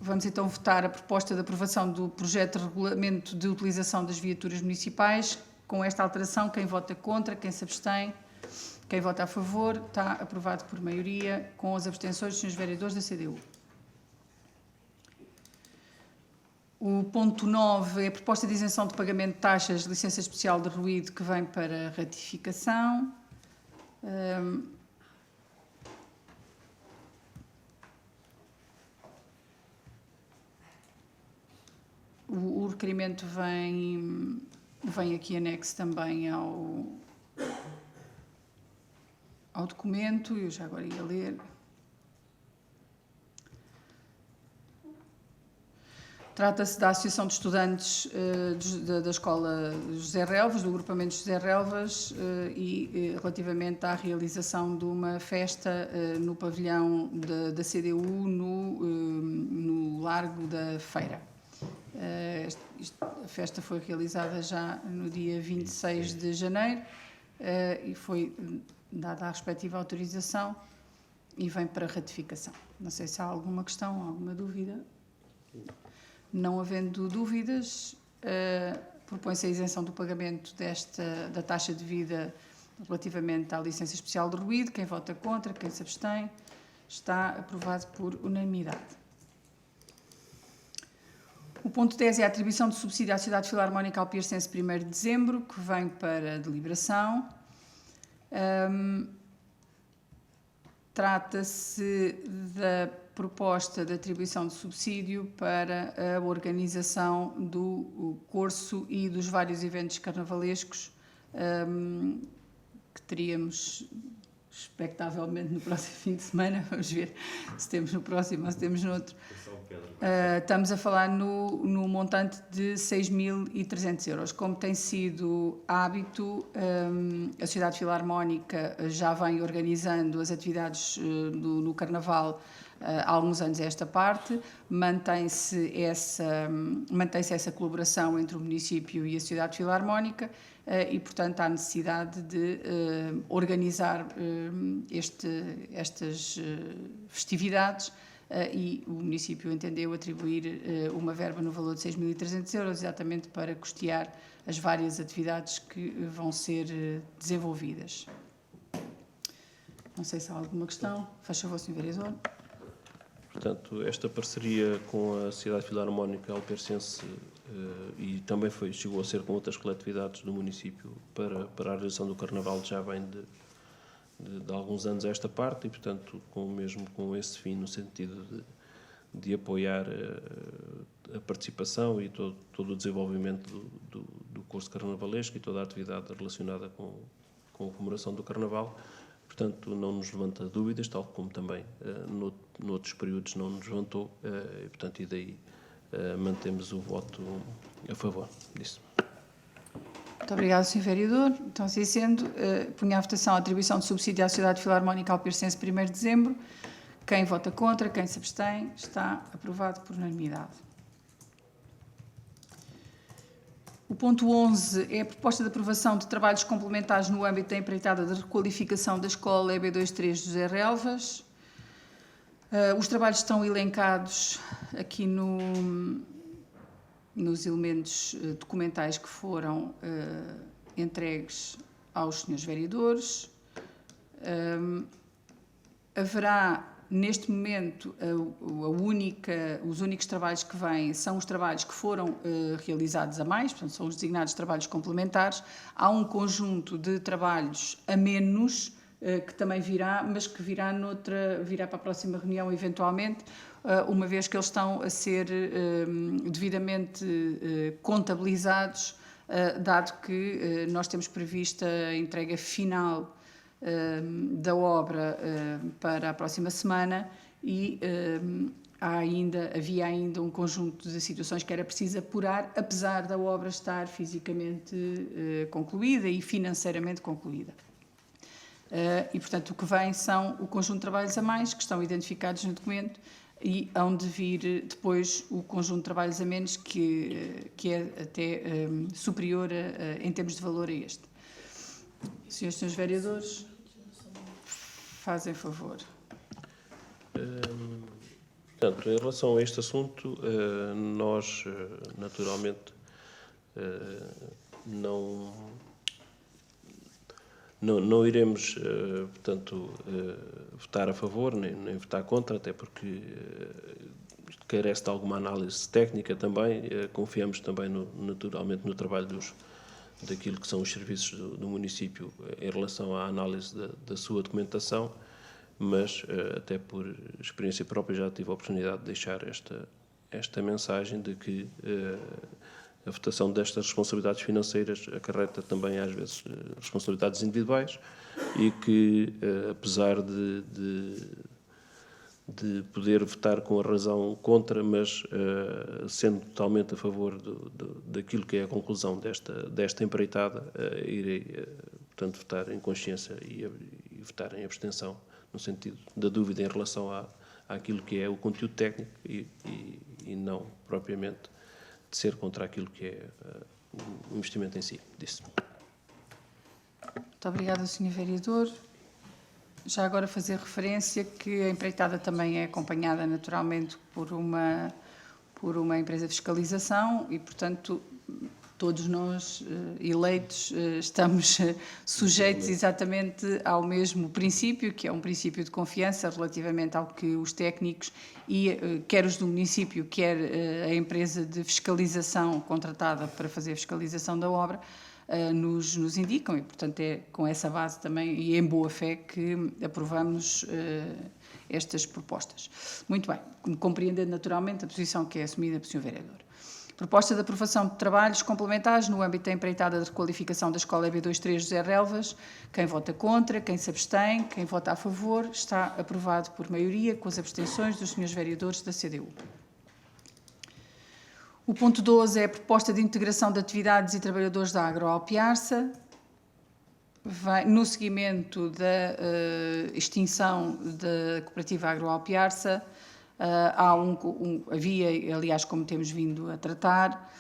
A: vamos então votar a proposta de aprovação do projeto de regulamento de utilização das viaturas municipais. Com esta alteração, quem vota contra, quem se abstém, quem vota a favor, está aprovado por maioria, com as abstenções dos senhores vereadores da CDU. O ponto 9 é a proposta de isenção de pagamento de taxas de licença especial de ruído que vem para ratificação. O requerimento vem aqui anexo também ao documento, eu já agora ia ler. Trata-se da Associação de Estudantes da Escola José Relvas, do agrupamento José Relvas, e relativamente à realização de uma festa no pavilhão da CDU no Largo da Feira. A festa foi realizada já no dia 26 de janeiro e foi dada a respectiva autorização e vem para ratificação. Não sei se há alguma questão, alguma dúvida. Não havendo dúvidas, propõe-se a isenção do pagamento da taxa de vida relativamente à licença especial de ruído. Quem vota contra, quem se abstém, está aprovado por unanimidade. O ponto 10 é a atribuição de subsídio à Sociedade Filarmónica Alpiarcense 1º de dezembro, que vem para deliberação. Trata-se da proposta de atribuição de subsídio para a organização do curso e dos vários eventos carnavalescos que teríamos expectavelmente no próximo fim de semana. Vamos ver se temos no próximo ou se temos no outro. Estamos a falar no montante de 6.300 euros. Como tem sido hábito, a Sociedade Filarmónica já vem organizando as atividades no Carnaval há alguns anos a esta parte. Mantém-se essa colaboração entre o município e a Sociedade Filarmónica e, portanto, há necessidade de organizar estas festividades. E o município entendeu atribuir uma verba no valor de 6.300 euros, exatamente para custear as várias atividades que vão ser desenvolvidas. Não sei se há alguma questão. Faz favor, Sr. Vereador.
B: Portanto, esta parceria com a Sociedade Filarmónica Alpercense e também chegou a ser com outras coletividades do município para a realização do Carnaval já vem de alguns anos a esta parte e, portanto, mesmo com esse fim, no sentido de apoiar a participação e todo o desenvolvimento do curso carnavalesco e toda a atividade relacionada com a comemoração do Carnaval. Portanto, não nos levanta dúvidas, tal como também noutros períodos não nos levantou, e, portanto, e daí mantemos o voto a favor disso.
A: Muito obrigado, Sr. Vereador. Então, assim sendo, ponho à votação a atribuição de subsídio à Sociedade Filarmónica Alpercense 1º de dezembro. Quem vota contra, quem se abstém, está aprovado por unanimidade. O ponto 11 é a proposta de aprovação de trabalhos complementares no âmbito da empreitada de requalificação da escola EB23 José Relvas. Os trabalhos estão elencados aqui nos elementos documentais que foram entregues aos senhores vereadores. Haverá, neste momento, os únicos trabalhos que vêm são os trabalhos que foram realizados a mais, portanto, são os designados trabalhos complementares. Há um conjunto de trabalhos a menos que também virá, mas que virá para a próxima reunião, eventualmente, uma vez que eles estão a ser devidamente contabilizados, dado que nós temos prevista a entrega final da obra para a próxima semana e havia ainda um conjunto de situações que era preciso apurar, apesar da obra estar fisicamente concluída e financeiramente concluída. E, portanto, o que vem são o conjunto de trabalhos a mais que estão identificados no documento e hão de vir depois o conjunto de trabalhos a menos que é até superior em termos de valor a este. Senhores e senhores vereadores, fazem favor.
B: Portanto, em relação a este assunto, nós, naturalmente, não iremos, portanto, votar a favor, nem votar contra, até porque carece de alguma análise técnica também. Confiamos também, naturalmente, no trabalho daquilo que são os serviços do município em relação à análise da sua documentação, mas, até por experiência própria, já tive a oportunidade de deixar esta mensagem de que a votação destas responsabilidades financeiras acarreta também, às vezes, responsabilidades individuais e que, apesar de poder votar com a razão contra, mas sendo totalmente a favor daquilo que é a conclusão desta empreitada, irei, portanto, votar em consciência e votar em abstenção, no sentido da dúvida em relação àquilo que é o conteúdo técnico e não propriamente de ser contra aquilo que é o investimento em si, disso.
A: Muito obrigada, Sr. Vereador. Já agora fazer referência que a empreitada também é acompanhada naturalmente por uma empresa de fiscalização e, portanto, todos nós eleitos estamos sujeitos exatamente ao mesmo princípio, que é um princípio de confiança relativamente ao que os técnicos, quer os do município, quer a empresa de fiscalização contratada para fazer a fiscalização da obra, nos indicam e, portanto, é com essa base também e em boa fé que aprovamos estas propostas. Muito bem, compreendendo naturalmente a posição que é assumida pelo Sr. Vereador. Proposta de aprovação de trabalhos complementares no âmbito da empreitada de requalificação da Escola EB23 José Relvas. Quem vota contra, quem se abstém, quem vota a favor, está aprovado por maioria, com as abstenções dos senhores vereadores da CDU. O ponto 12 é a proposta de integração de atividades e trabalhadores da Agroalpiarça. No seguimento da extinção da cooperativa Agroalpiarça, havia, aliás, como temos vindo a tratar,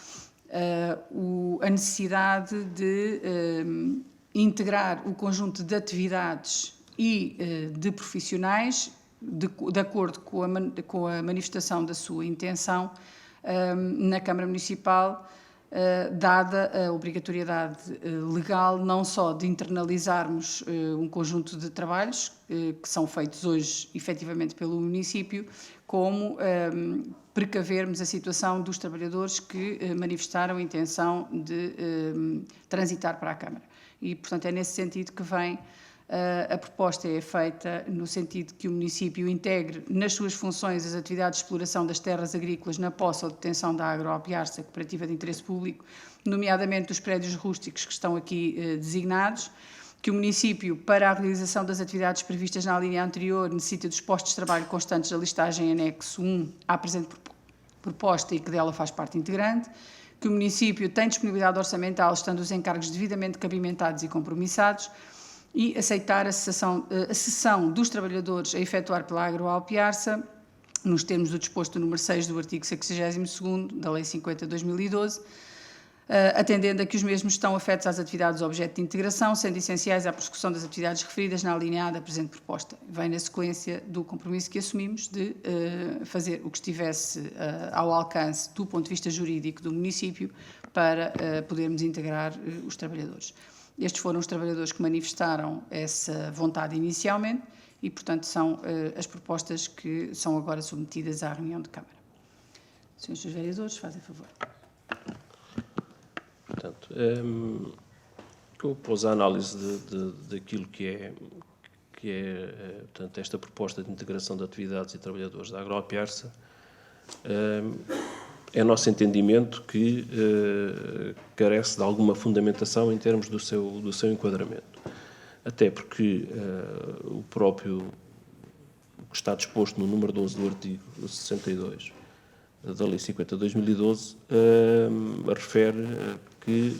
A: a necessidade de integrar o conjunto de atividades e de profissionais, de acordo com a manifestação da sua intenção, na Câmara Municipal, dada a obrigatoriedade legal não só de internalizarmos um conjunto de trabalhos que são feitos hoje efetivamente pelo município, como precavermos a situação dos trabalhadores que manifestaram a intenção de transitar para a Câmara. E, portanto, é nesse sentido que vem a proposta, é feita no sentido que o município integre nas suas funções as atividades de exploração das terras agrícolas na posse ou detenção da Agroalpiarça, cooperativa de interesse público, nomeadamente dos prédios rústicos que estão aqui designados, que o município, para a realização das atividades previstas na linha anterior, necessita dos postos de trabalho constantes da listagem anexo 1 à presente proposta e que dela faz parte integrante, que o município tem disponibilidade orçamental, estando os encargos devidamente cabimentados e compromissados, e aceitar a cessão dos trabalhadores a efetuar pela Agroalpiarça, nos termos do disposto no número 6 do artigo 62º da Lei 50/2012, atendendo a que os mesmos estão afetos às atividades objeto de integração, sendo essenciais à prossecução das atividades referidas na linha A da presente proposta. Vem na sequência do compromisso que assumimos de fazer o que estivesse ao alcance do ponto de vista jurídico do município para podermos integrar os trabalhadores. Estes foram os trabalhadores que manifestaram essa vontade inicialmente e, portanto, são as propostas que são agora submetidas à reunião de Câmara. Senhores vereadores, fazem favor.
B: Portanto, eu pus a análise daquilo que é portanto, esta proposta de integração de atividades e trabalhadores da Agroalpiarça. É nosso entendimento que carece de alguma fundamentação em termos do seu enquadramento. Até porque o próprio que está disposto no número 12 do artigo 62 da Lei 50/2012 refere que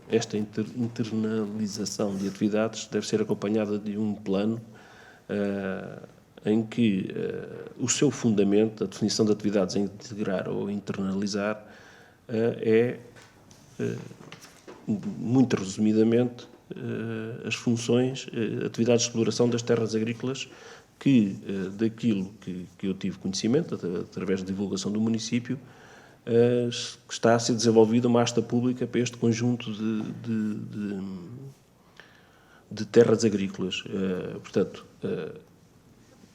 B: esta internalização de atividades deve ser acompanhada de um plano em que o seu fundamento, a definição de atividades a integrar ou internalizar, é, muito resumidamente, as funções, atividades de exploração das terras agrícolas que, daquilo que eu tive conhecimento, através da divulgação do município, está a ser desenvolvida uma asta pública para este conjunto de terras agrícolas. Portanto,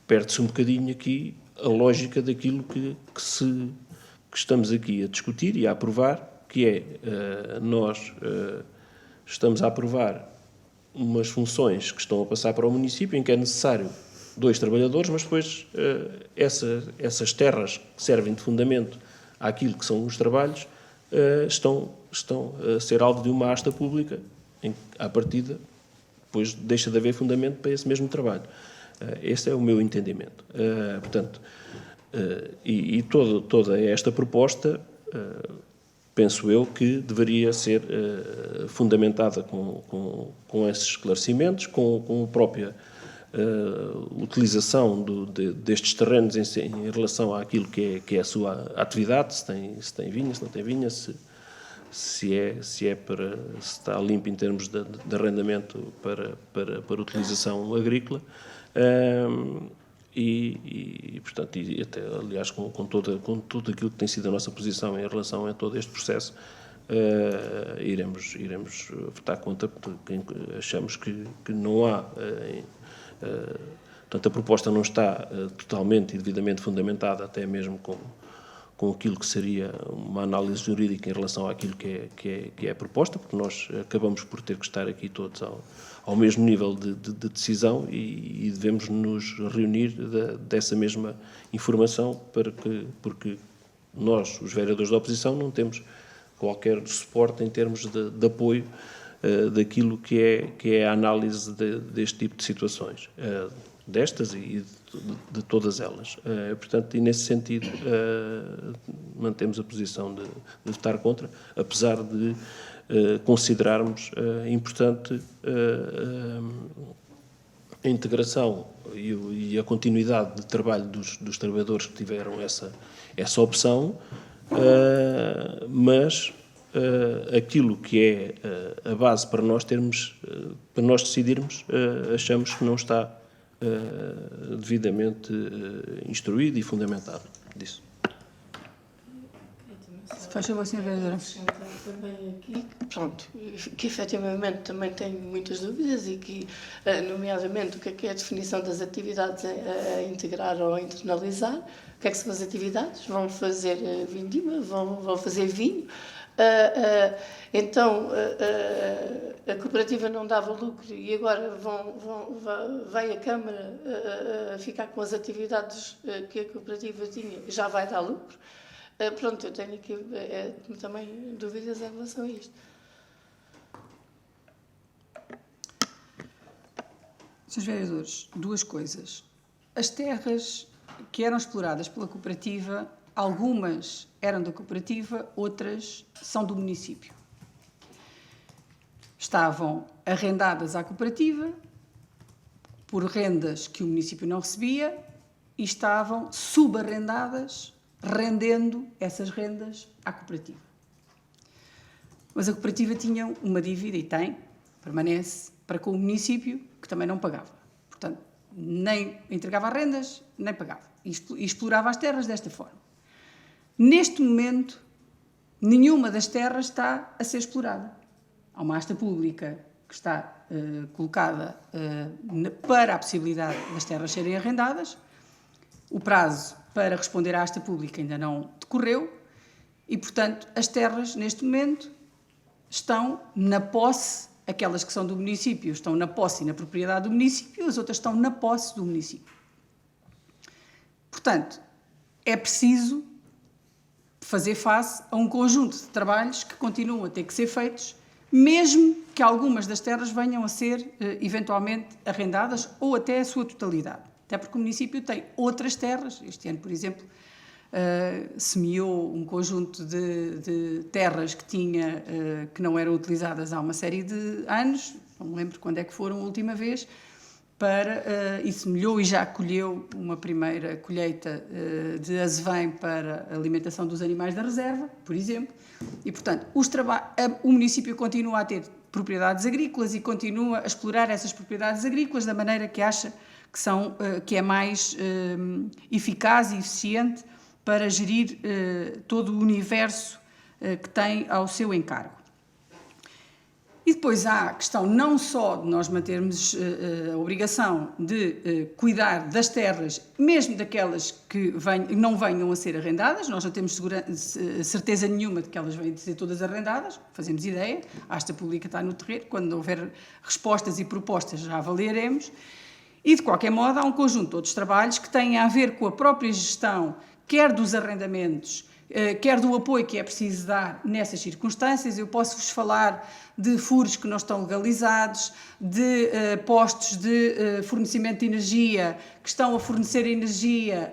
B: perde-se um bocadinho aqui a lógica daquilo que estamos aqui a discutir e a aprovar, que é, nós estamos a aprovar umas funções que estão a passar para o município, em que é necessário 2 trabalhadores, mas depois essas terras que servem de fundamento àquilo que são os trabalhos estão a ser alvo de uma asta pública, em que, à partida, depois deixa de haver fundamento para esse mesmo trabalho. Esse é o meu entendimento. Portanto, e toda esta proposta, penso eu, que deveria ser fundamentada com esses esclarecimentos, com a própria utilização destes terrenos em relação àquilo que é a sua atividade, se tem vinha, se não tem vinha, se está limpo em termos de arrendamento para utilização agrícola. Portanto, e até, aliás, com tudo aquilo que tem sido a nossa posição em relação a todo este processo, iremos votar contra, porque achamos que não há... portanto, a proposta não está totalmente e devidamente fundamentada, até mesmo com aquilo que seria uma análise jurídica em relação àquilo que é proposta, porque nós acabamos por ter que estar aqui todos ao mesmo nível de decisão e devemos nos reunir dessa mesma informação porque nós, os vereadores da oposição, não temos qualquer suporte em termos de apoio daquilo que é a análise deste tipo de situações, destas e de todas elas. Portanto, e nesse sentido, mantemos a posição de votar contra, apesar de considerarmos importante a integração e a continuidade de trabalho dos trabalhadores que tiveram essa opção, mas aquilo que é a base para nós decidirmos, achamos que não está devidamente instruído e fundamentado disso.
A: Se faz favor, Sra. Vereadora.
C: Também aqui, pronto, que efetivamente também tenho muitas dúvidas e que, nomeadamente, o que é a definição das atividades a integrar ou a internalizar, o que é que são as atividades, vão fazer vindima, vão fazer vinho, então a cooperativa não dava lucro e agora vai a Câmara ficar com as atividades que a cooperativa tinha, já vai dar lucro. Pronto, eu tenho aqui também dúvidas em relação a isto.
A: Srs. Vereadores, duas coisas. As terras que eram exploradas pela cooperativa, algumas eram da cooperativa, outras são do município. Estavam arrendadas à cooperativa por rendas que o município não recebia e estavam subarrendadas, rendendo essas rendas à cooperativa. Mas a cooperativa tinha uma dívida, e permanece, para com o município, que também não pagava. Portanto, nem entregava rendas, nem pagava. E explorava as terras desta forma. Neste momento, nenhuma das terras está a ser explorada. Há uma asta pública que está colocada para a possibilidade das terras serem arrendadas. O prazo para responder à asta pública ainda não decorreu e, portanto, as terras, neste momento, estão na posse, aquelas que são do município estão na posse e na propriedade do município, as outras estão na posse do município. Portanto, é preciso fazer face a um conjunto de trabalhos que continuam a ter que ser feitos, mesmo que algumas das terras venham a ser eventualmente arrendadas ou até a sua totalidade. Até porque o município tem outras terras. Este ano, por exemplo, semeou um conjunto de terras que não eram utilizadas há uma série de anos, não me lembro quando é que foram a última vez, e semeou e já colheu uma primeira colheita de azevém para a alimentação dos animais da reserva, por exemplo. E, portanto, o município continua a ter propriedades agrícolas e continua a explorar essas propriedades agrícolas da maneira que acha que é mais eficaz e eficiente para gerir todo o universo que tem ao seu encargo. E depois há a questão não só de nós mantermos a obrigação de cuidar das terras, mesmo daquelas que não venham a ser arrendadas, nós não temos certeza nenhuma de que elas venham a ser todas arrendadas, fazemos ideia, a asta pública está no terreno, quando houver respostas e propostas já avaliaremos. E, de qualquer modo, há um conjunto de outros trabalhos que têm a ver com a própria gestão, quer dos arrendamentos, quer do apoio que é preciso dar nessas circunstâncias. Eu posso-vos falar de furos que não estão legalizados, de postos de fornecimento de energia que estão a fornecer energia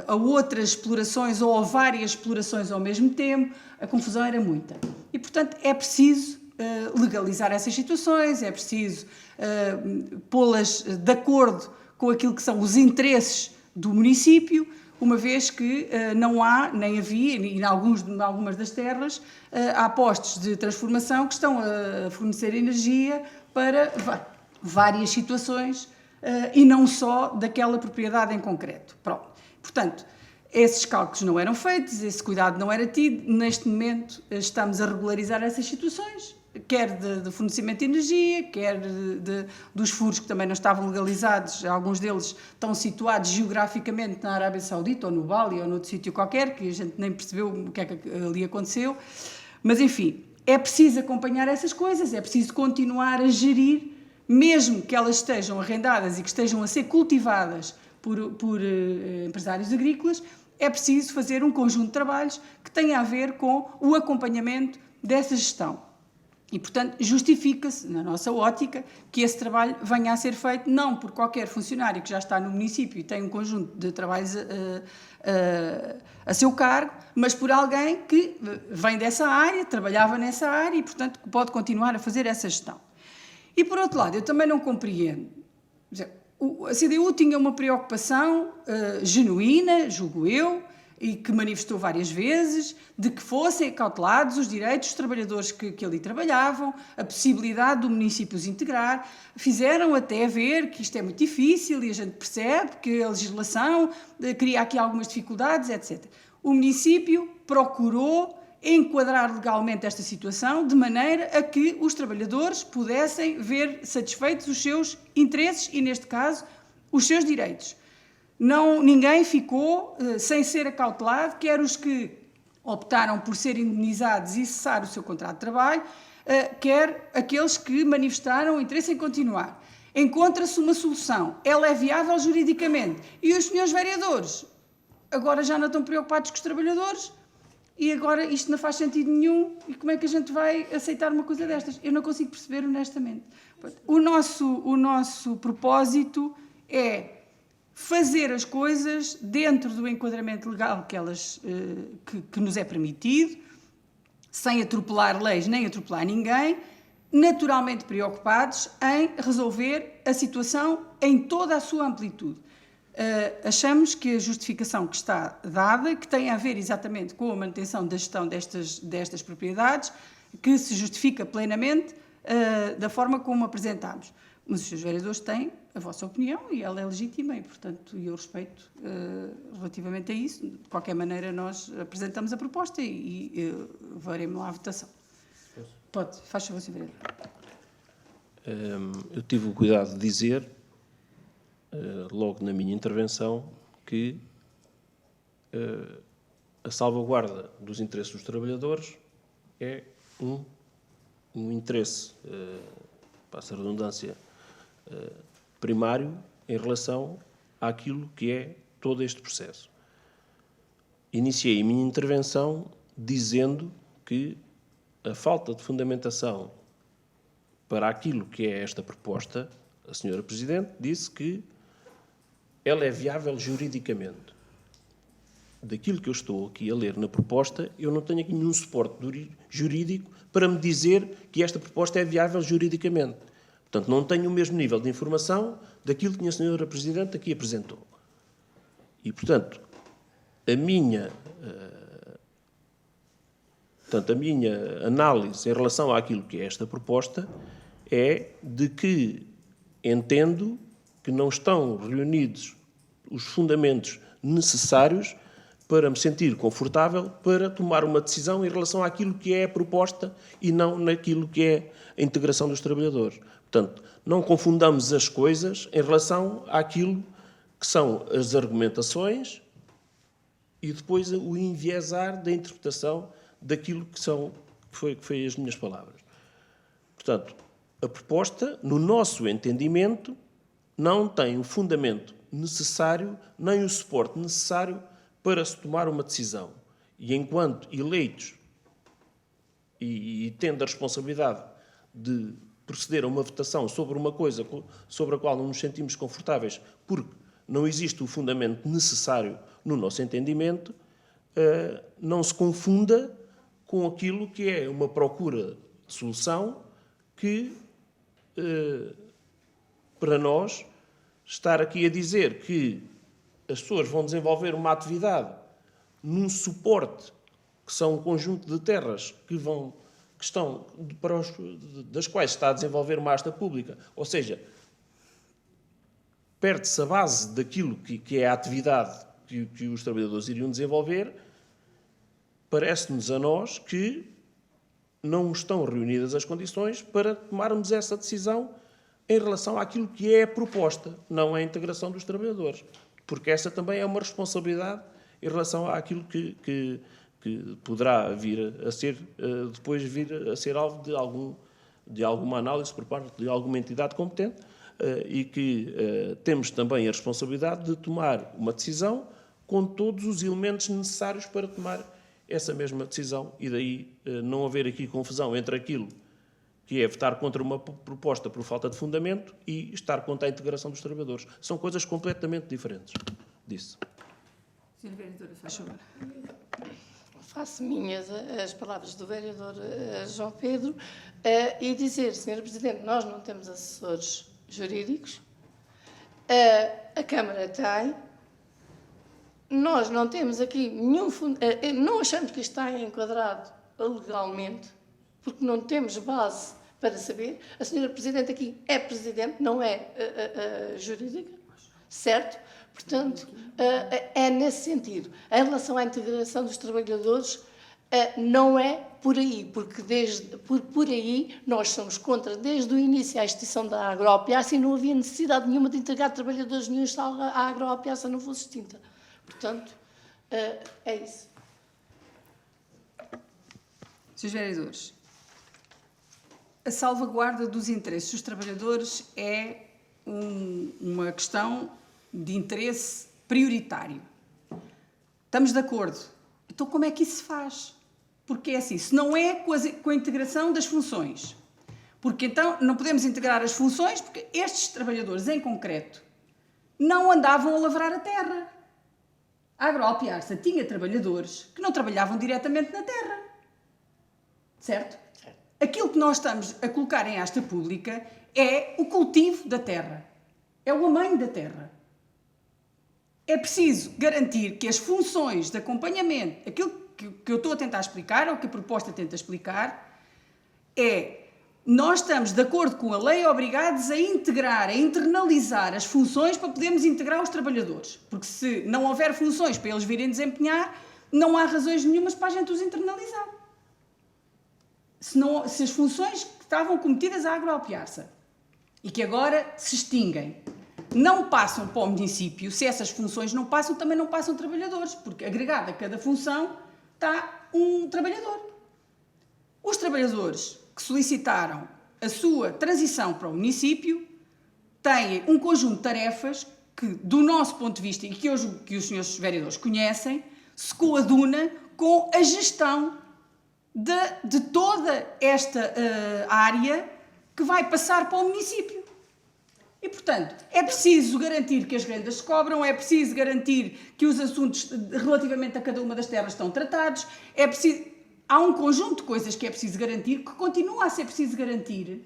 A: a outras explorações ou a várias explorações ao mesmo tempo. A confusão era muita. E, portanto, é preciso legalizar essas situações, é preciso pô-las de acordo com aquilo que são os interesses do município, uma vez que não há, nem havia, em algumas das terras, há postos de transformação que estão a fornecer energia para várias situações e não só daquela propriedade em concreto. Pronto. Portanto, esses cálculos não eram feitos, esse cuidado não era tido. Neste momento estamos a regularizar essas situações quer de fornecimento de energia, quer dos furos que também não estavam legalizados. Alguns deles estão situados geograficamente na Arábia Saudita, ou no Bali, ou noutro sítio qualquer, que a gente nem percebeu o que é que ali aconteceu. Mas, enfim, é preciso acompanhar essas coisas, é preciso continuar a gerir, mesmo que elas estejam arrendadas e que estejam a ser cultivadas por empresários agrícolas, é preciso fazer um conjunto de trabalhos que tenha a ver com o acompanhamento dessa gestão. E, portanto, justifica-se, na nossa ótica, que esse trabalho venha a ser feito não por qualquer funcionário que já está no município e tem um conjunto de trabalhos a seu cargo, mas por alguém que vem dessa área, trabalhava nessa área e, portanto, pode continuar a fazer essa gestão. E, por outro lado, eu também não compreendo. A CDU tinha uma preocupação genuína, julgo eu, e que manifestou várias vezes, de que fossem acautelados os direitos dos trabalhadores que ali trabalhavam, a possibilidade do município os integrar. Fizeram até ver que isto é muito difícil e a gente percebe que a legislação cria aqui algumas dificuldades, etc. O município procurou enquadrar legalmente esta situação de maneira a que os trabalhadores pudessem ver satisfeitos os seus interesses e, neste caso, os seus direitos. Ninguém ficou sem ser acautelado, quer os que optaram por ser indenizados e cessar o seu contrato de trabalho, quer aqueles que manifestaram interesse em continuar. Encontra-se uma solução, ela é viável juridicamente e os senhores vereadores agora já não estão preocupados com os trabalhadores e agora isto não faz sentido nenhum e como é que a gente vai aceitar uma coisa destas? Eu não consigo perceber honestamente. O nosso propósito é fazer as coisas dentro do enquadramento legal que nos é permitido, sem atropelar leis nem atropelar ninguém, naturalmente preocupados em resolver a situação em toda a sua amplitude. Achamos que a justificação que está dada, que tem a ver exatamente com a manutenção da gestão destas propriedades, que se justifica plenamente da forma como apresentámos. Mas os seus vereadores têm a vossa opinião e ela é legítima e, portanto, eu respeito relativamente a isso. De qualquer maneira, nós apresentamos a proposta e veremos lá a votação. Pode, faz favor, Sr. Vereador.
B: Eu tive o cuidado de dizer, logo na minha intervenção, que a salvaguarda dos interesses dos trabalhadores é um interesse, passa a redundância, primário em relação àquilo que é todo este processo. Iniciei a minha intervenção dizendo que a falta de fundamentação para aquilo que é esta proposta, a Sra. Presidente disse que ela é viável juridicamente. Daquilo que eu estou aqui a ler na proposta, eu não tenho aqui nenhum suporte jurídico para me dizer que esta proposta é viável juridicamente. Portanto, não tenho o mesmo nível de informação daquilo que a Sra. Presidente aqui apresentou. E, portanto, a minha análise em relação àquilo que é esta proposta é de que entendo que não estão reunidos os fundamentos necessários para me sentir confortável para tomar uma decisão em relação àquilo que é a proposta e não naquilo que é a integração dos trabalhadores. Portanto, não confundamos as coisas em relação àquilo que são as argumentações e depois o enviesar da interpretação daquilo que foi as minhas palavras. Portanto, a proposta, no nosso entendimento, não tem o fundamento necessário, nem o suporte necessário para se tomar uma decisão. E enquanto eleitos e tendo a responsabilidade de proceder a uma votação sobre uma coisa sobre a qual não nos sentimos confortáveis porque não existe o fundamento necessário no nosso entendimento, não se confunda com aquilo que é uma procura de solução que, para nós, estar aqui a dizer que as pessoas vão desenvolver uma atividade num suporte que são um conjunto de terras das quais está a desenvolver uma asta pública, ou seja, perde-se a base daquilo que é a atividade que os trabalhadores iriam desenvolver, parece-nos a nós que não estão reunidas as condições para tomarmos essa decisão em relação àquilo que é a proposta, não a integração dos trabalhadores. Porque essa também é uma responsabilidade em relação àquilo que poderá vir a ser, depois vir a ser alvo de alguma análise por parte de alguma entidade competente, e que temos também a responsabilidade de tomar uma decisão com todos os elementos necessários para tomar essa mesma decisão, e daí não haver aqui confusão entre aquilo que é votar contra uma proposta por falta de fundamento e estar contra a integração dos trabalhadores. São coisas completamente diferentes disso.
A: Sra. Vereadora, faz favor.
C: Faço minhas as palavras do vereador João Pedro e dizer, Sra. Presidente, nós não temos assessores jurídicos, a Câmara tem, nós não temos aqui nenhum não achamos que está enquadrado legalmente, porque não temos base para saber. A Sra. Presidente aqui é Presidente, não é jurídica, certo? Portanto, é nesse sentido. Em relação à integração dos trabalhadores, não é por aí, porque por aí nós somos contra, desde o início, a extinção da agropiaça, e não havia necessidade nenhuma de integrar trabalhadores nenhum se a agropiaça não fosse extinta. Portanto, é isso.
A: Srs. Vereadores, a salvaguarda dos interesses dos trabalhadores é uma questão de interesse prioritário. Estamos de acordo. Então, como é que isso se faz? Porque é assim, se não é com a integração das funções, porque então não podemos integrar as funções, porque estes trabalhadores, em concreto, não andavam a lavrar a terra. A agropiaça tinha trabalhadores que não trabalhavam diretamente na terra. Certo? Aquilo que nós estamos a colocar em asta pública é o cultivo da terra. É o amanho da terra. É preciso garantir que as funções de acompanhamento, aquilo que eu estou a tentar explicar, ou que a proposta tenta explicar, nós estamos de acordo com a lei obrigados a integrar, a internalizar as funções para podermos integrar os trabalhadores. Porque se não houver funções para eles virem desempenhar, não há razões nenhumas para a gente os internalizar. Se as funções que estavam cometidas à agropiaça e que agora se extinguem não passam para o município, se essas funções não passam, também não passam trabalhadores, porque agregado a cada função está um trabalhador. Os trabalhadores que solicitaram a sua transição para o município têm um conjunto de tarefas que, do nosso ponto de vista, e que eu julgo que os senhores vereadores conhecem, se coaduna com a gestão de toda esta área que vai passar para o município. E, portanto, é preciso garantir que as rendas se cobram, é preciso garantir que os assuntos relativamente a cada uma das terras estão tratados, há um conjunto de coisas que é preciso garantir, que continua a ser preciso garantir,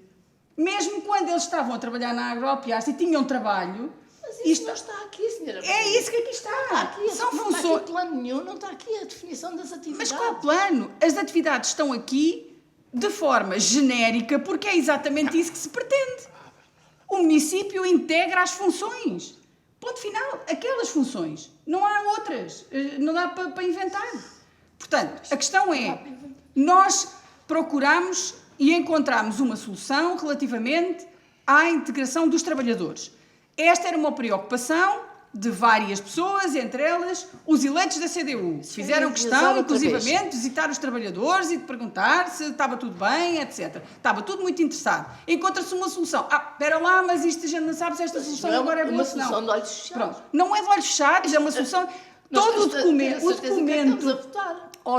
A: mesmo quando eles estavam a trabalhar na agropiaça e tinham trabalho.
C: Mas isso não está aqui, Sra. Presidente.
A: É isso que aqui está.
C: Não está aqui,
A: São
C: não
A: funções.
C: está aqui plano nenhum, não está aqui a definição das atividades.
A: Mas qual plano? As atividades estão aqui de forma genérica, porque é exatamente isso que se pretende. O município integra as funções. Ponto final. Aquelas funções. Não há outras. Não dá para inventar. Portanto, a questão é, nós procuramos e encontramos uma solução relativamente à integração dos trabalhadores. Esta era uma preocupação de várias pessoas, entre elas os eleitos da CDU. Fizeram questão, inclusivamente, de visitar os trabalhadores e de perguntar se estava tudo bem, etc. Estava tudo muito interessado. Encontra-se uma solução. Espera lá, mas isto a gente não sabe se esta solução agora é boa.
C: Uma solução de olhos fechados.
A: Pronto. Não é de olhos fechados, é uma solução... Todo o documento...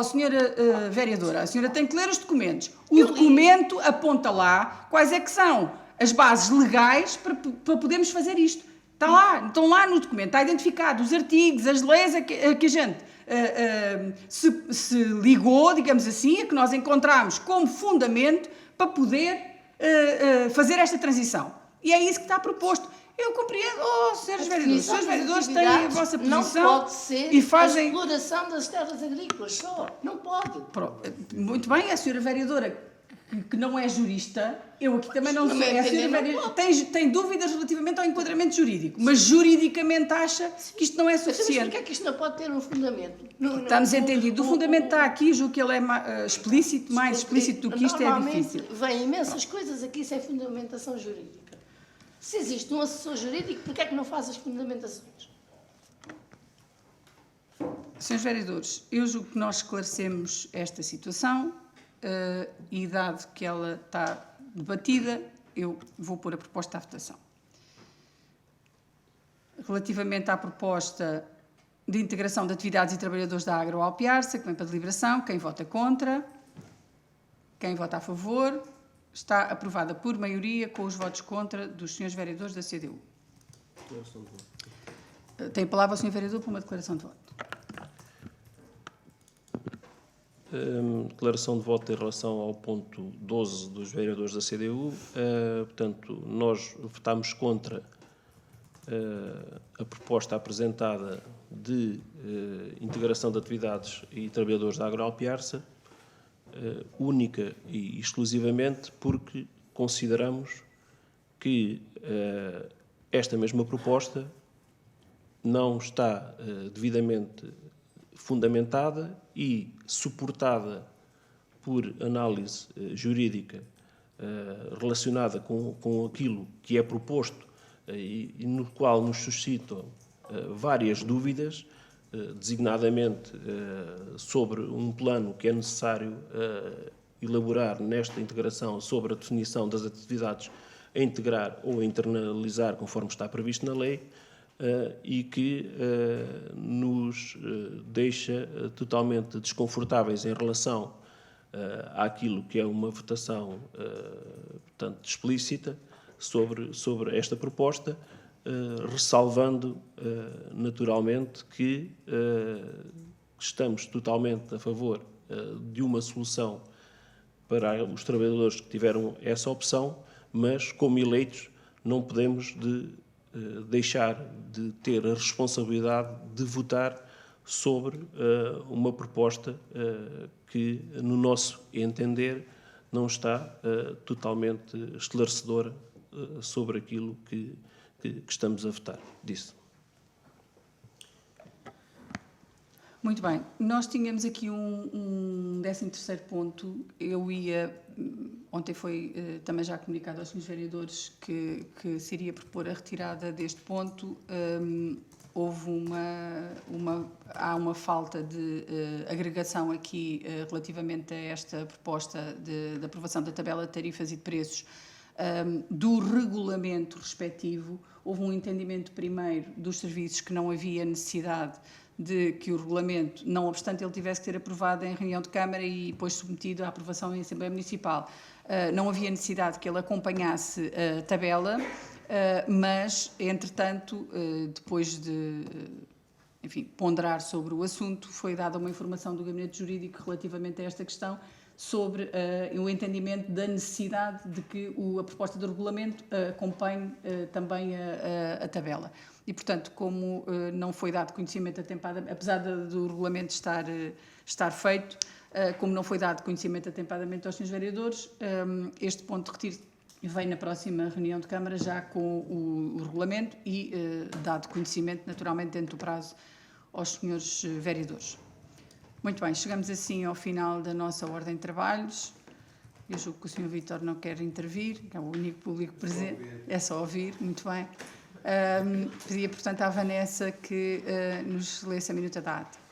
A: Senhora vereadora, a senhora tem que ler os documentos. O documento aponta lá quais é que são as bases legais para podermos fazer isto. Estão lá no documento, está identificado os artigos, as leis a que a gente se ligou, digamos assim, a que nós encontramos como fundamento para poder fazer esta transição. E é isso que está proposto. Eu compreendo, senhores vereadores, os senhores vereadores têm a vossa posição
C: não pode ser
A: e fazem...
C: a exploração das terras agrícolas só. Não pode.
A: Muito bem, a senhora vereadora que não é jurista, eu aqui também não sou.
C: Não
A: É a
C: entender,
A: senhora
C: não
A: tem dúvidas relativamente ao enquadramento jurídico, mas juridicamente acha que isto não é
C: Mas
A: suficiente.
C: porquê é que isto não pode ter um fundamento? Não,
A: Está-nos entendido. O fundamento está aqui, julgo que ele é explícito, mais explícito do que isto é
C: Normalmente
A: difícil.
C: vêm imensas coisas aqui sem fundamentação jurídica. Se existe um assessor jurídico, porquê é que não faz as fundamentações?
A: Senhores vereadores, eu julgo que nós esclarecemos esta situação e, dado que ela está debatida, eu vou pôr a proposta à votação. Relativamente à proposta de integração de atividades e trabalhadores da Agroalpiarça, que vem para deliberação, quem vota contra? Quem vota a favor? Está aprovada por maioria, com os votos contra dos senhores vereadores da CDU. Tem a palavra o senhor vereador para uma declaração de voto.
B: Declaração de voto em relação ao ponto 12 dos vereadores da CDU. Portanto, nós votámos contra a proposta apresentada de integração de atividades e trabalhadores da Agroalpiarça, única e exclusivamente porque consideramos que esta mesma proposta não está devidamente fundamentada e suportada por análise jurídica relacionada com aquilo que é proposto e no qual nos suscitam várias dúvidas, designadamente sobre um plano que é necessário elaborar nesta integração sobre a definição das atividades a integrar ou a internalizar conforme está previsto na lei, e que nos deixa totalmente desconfortáveis em relação àquilo que é uma votação, portanto, explícita sobre esta proposta, ressalvando naturalmente que estamos totalmente a favor de uma solução para os trabalhadores que tiveram essa opção, mas como eleitos não podemos deixar de ter a responsabilidade de votar sobre uma proposta que, no nosso entender, não está totalmente esclarecedora sobre aquilo que estamos a votar. Disso.
A: Muito bem. Nós tínhamos aqui um 13º ponto. Eu ia... Ontem foi também já comunicado aos senhores vereadores que se iria propor a retirada deste ponto. Há uma falta de agregação aqui relativamente a esta proposta de aprovação da tabela de tarifas e de preços do regulamento respectivo. Houve um entendimento primeiro dos serviços que não havia necessidade de que o regulamento, não obstante ele tivesse que ser aprovado em reunião de Câmara e depois submetido à aprovação em Assembleia Municipal, não havia necessidade que ele acompanhasse a tabela, mas, entretanto, depois de, enfim, ponderar sobre o assunto, foi dada uma informação do Gabinete Jurídico relativamente a esta questão, sobre o entendimento da necessidade de que a proposta de regulamento acompanhe também a tabela. E, portanto, como não foi dado conhecimento atempadamente, apesar do regulamento estar feito, como não foi dado conhecimento atempadamente aos senhores vereadores, este ponto de retiro vem na próxima reunião de Câmara já com o regulamento e dado conhecimento, naturalmente, dentro do prazo aos senhores vereadores. Muito bem, chegamos assim ao final da nossa ordem de trabalhos. Eu julgo que o Sr. Vítor não quer intervir, é o único público presente. É só ouvir, muito bem. Pedia, portanto, à Vanessa que nos lesse a minuta da ata.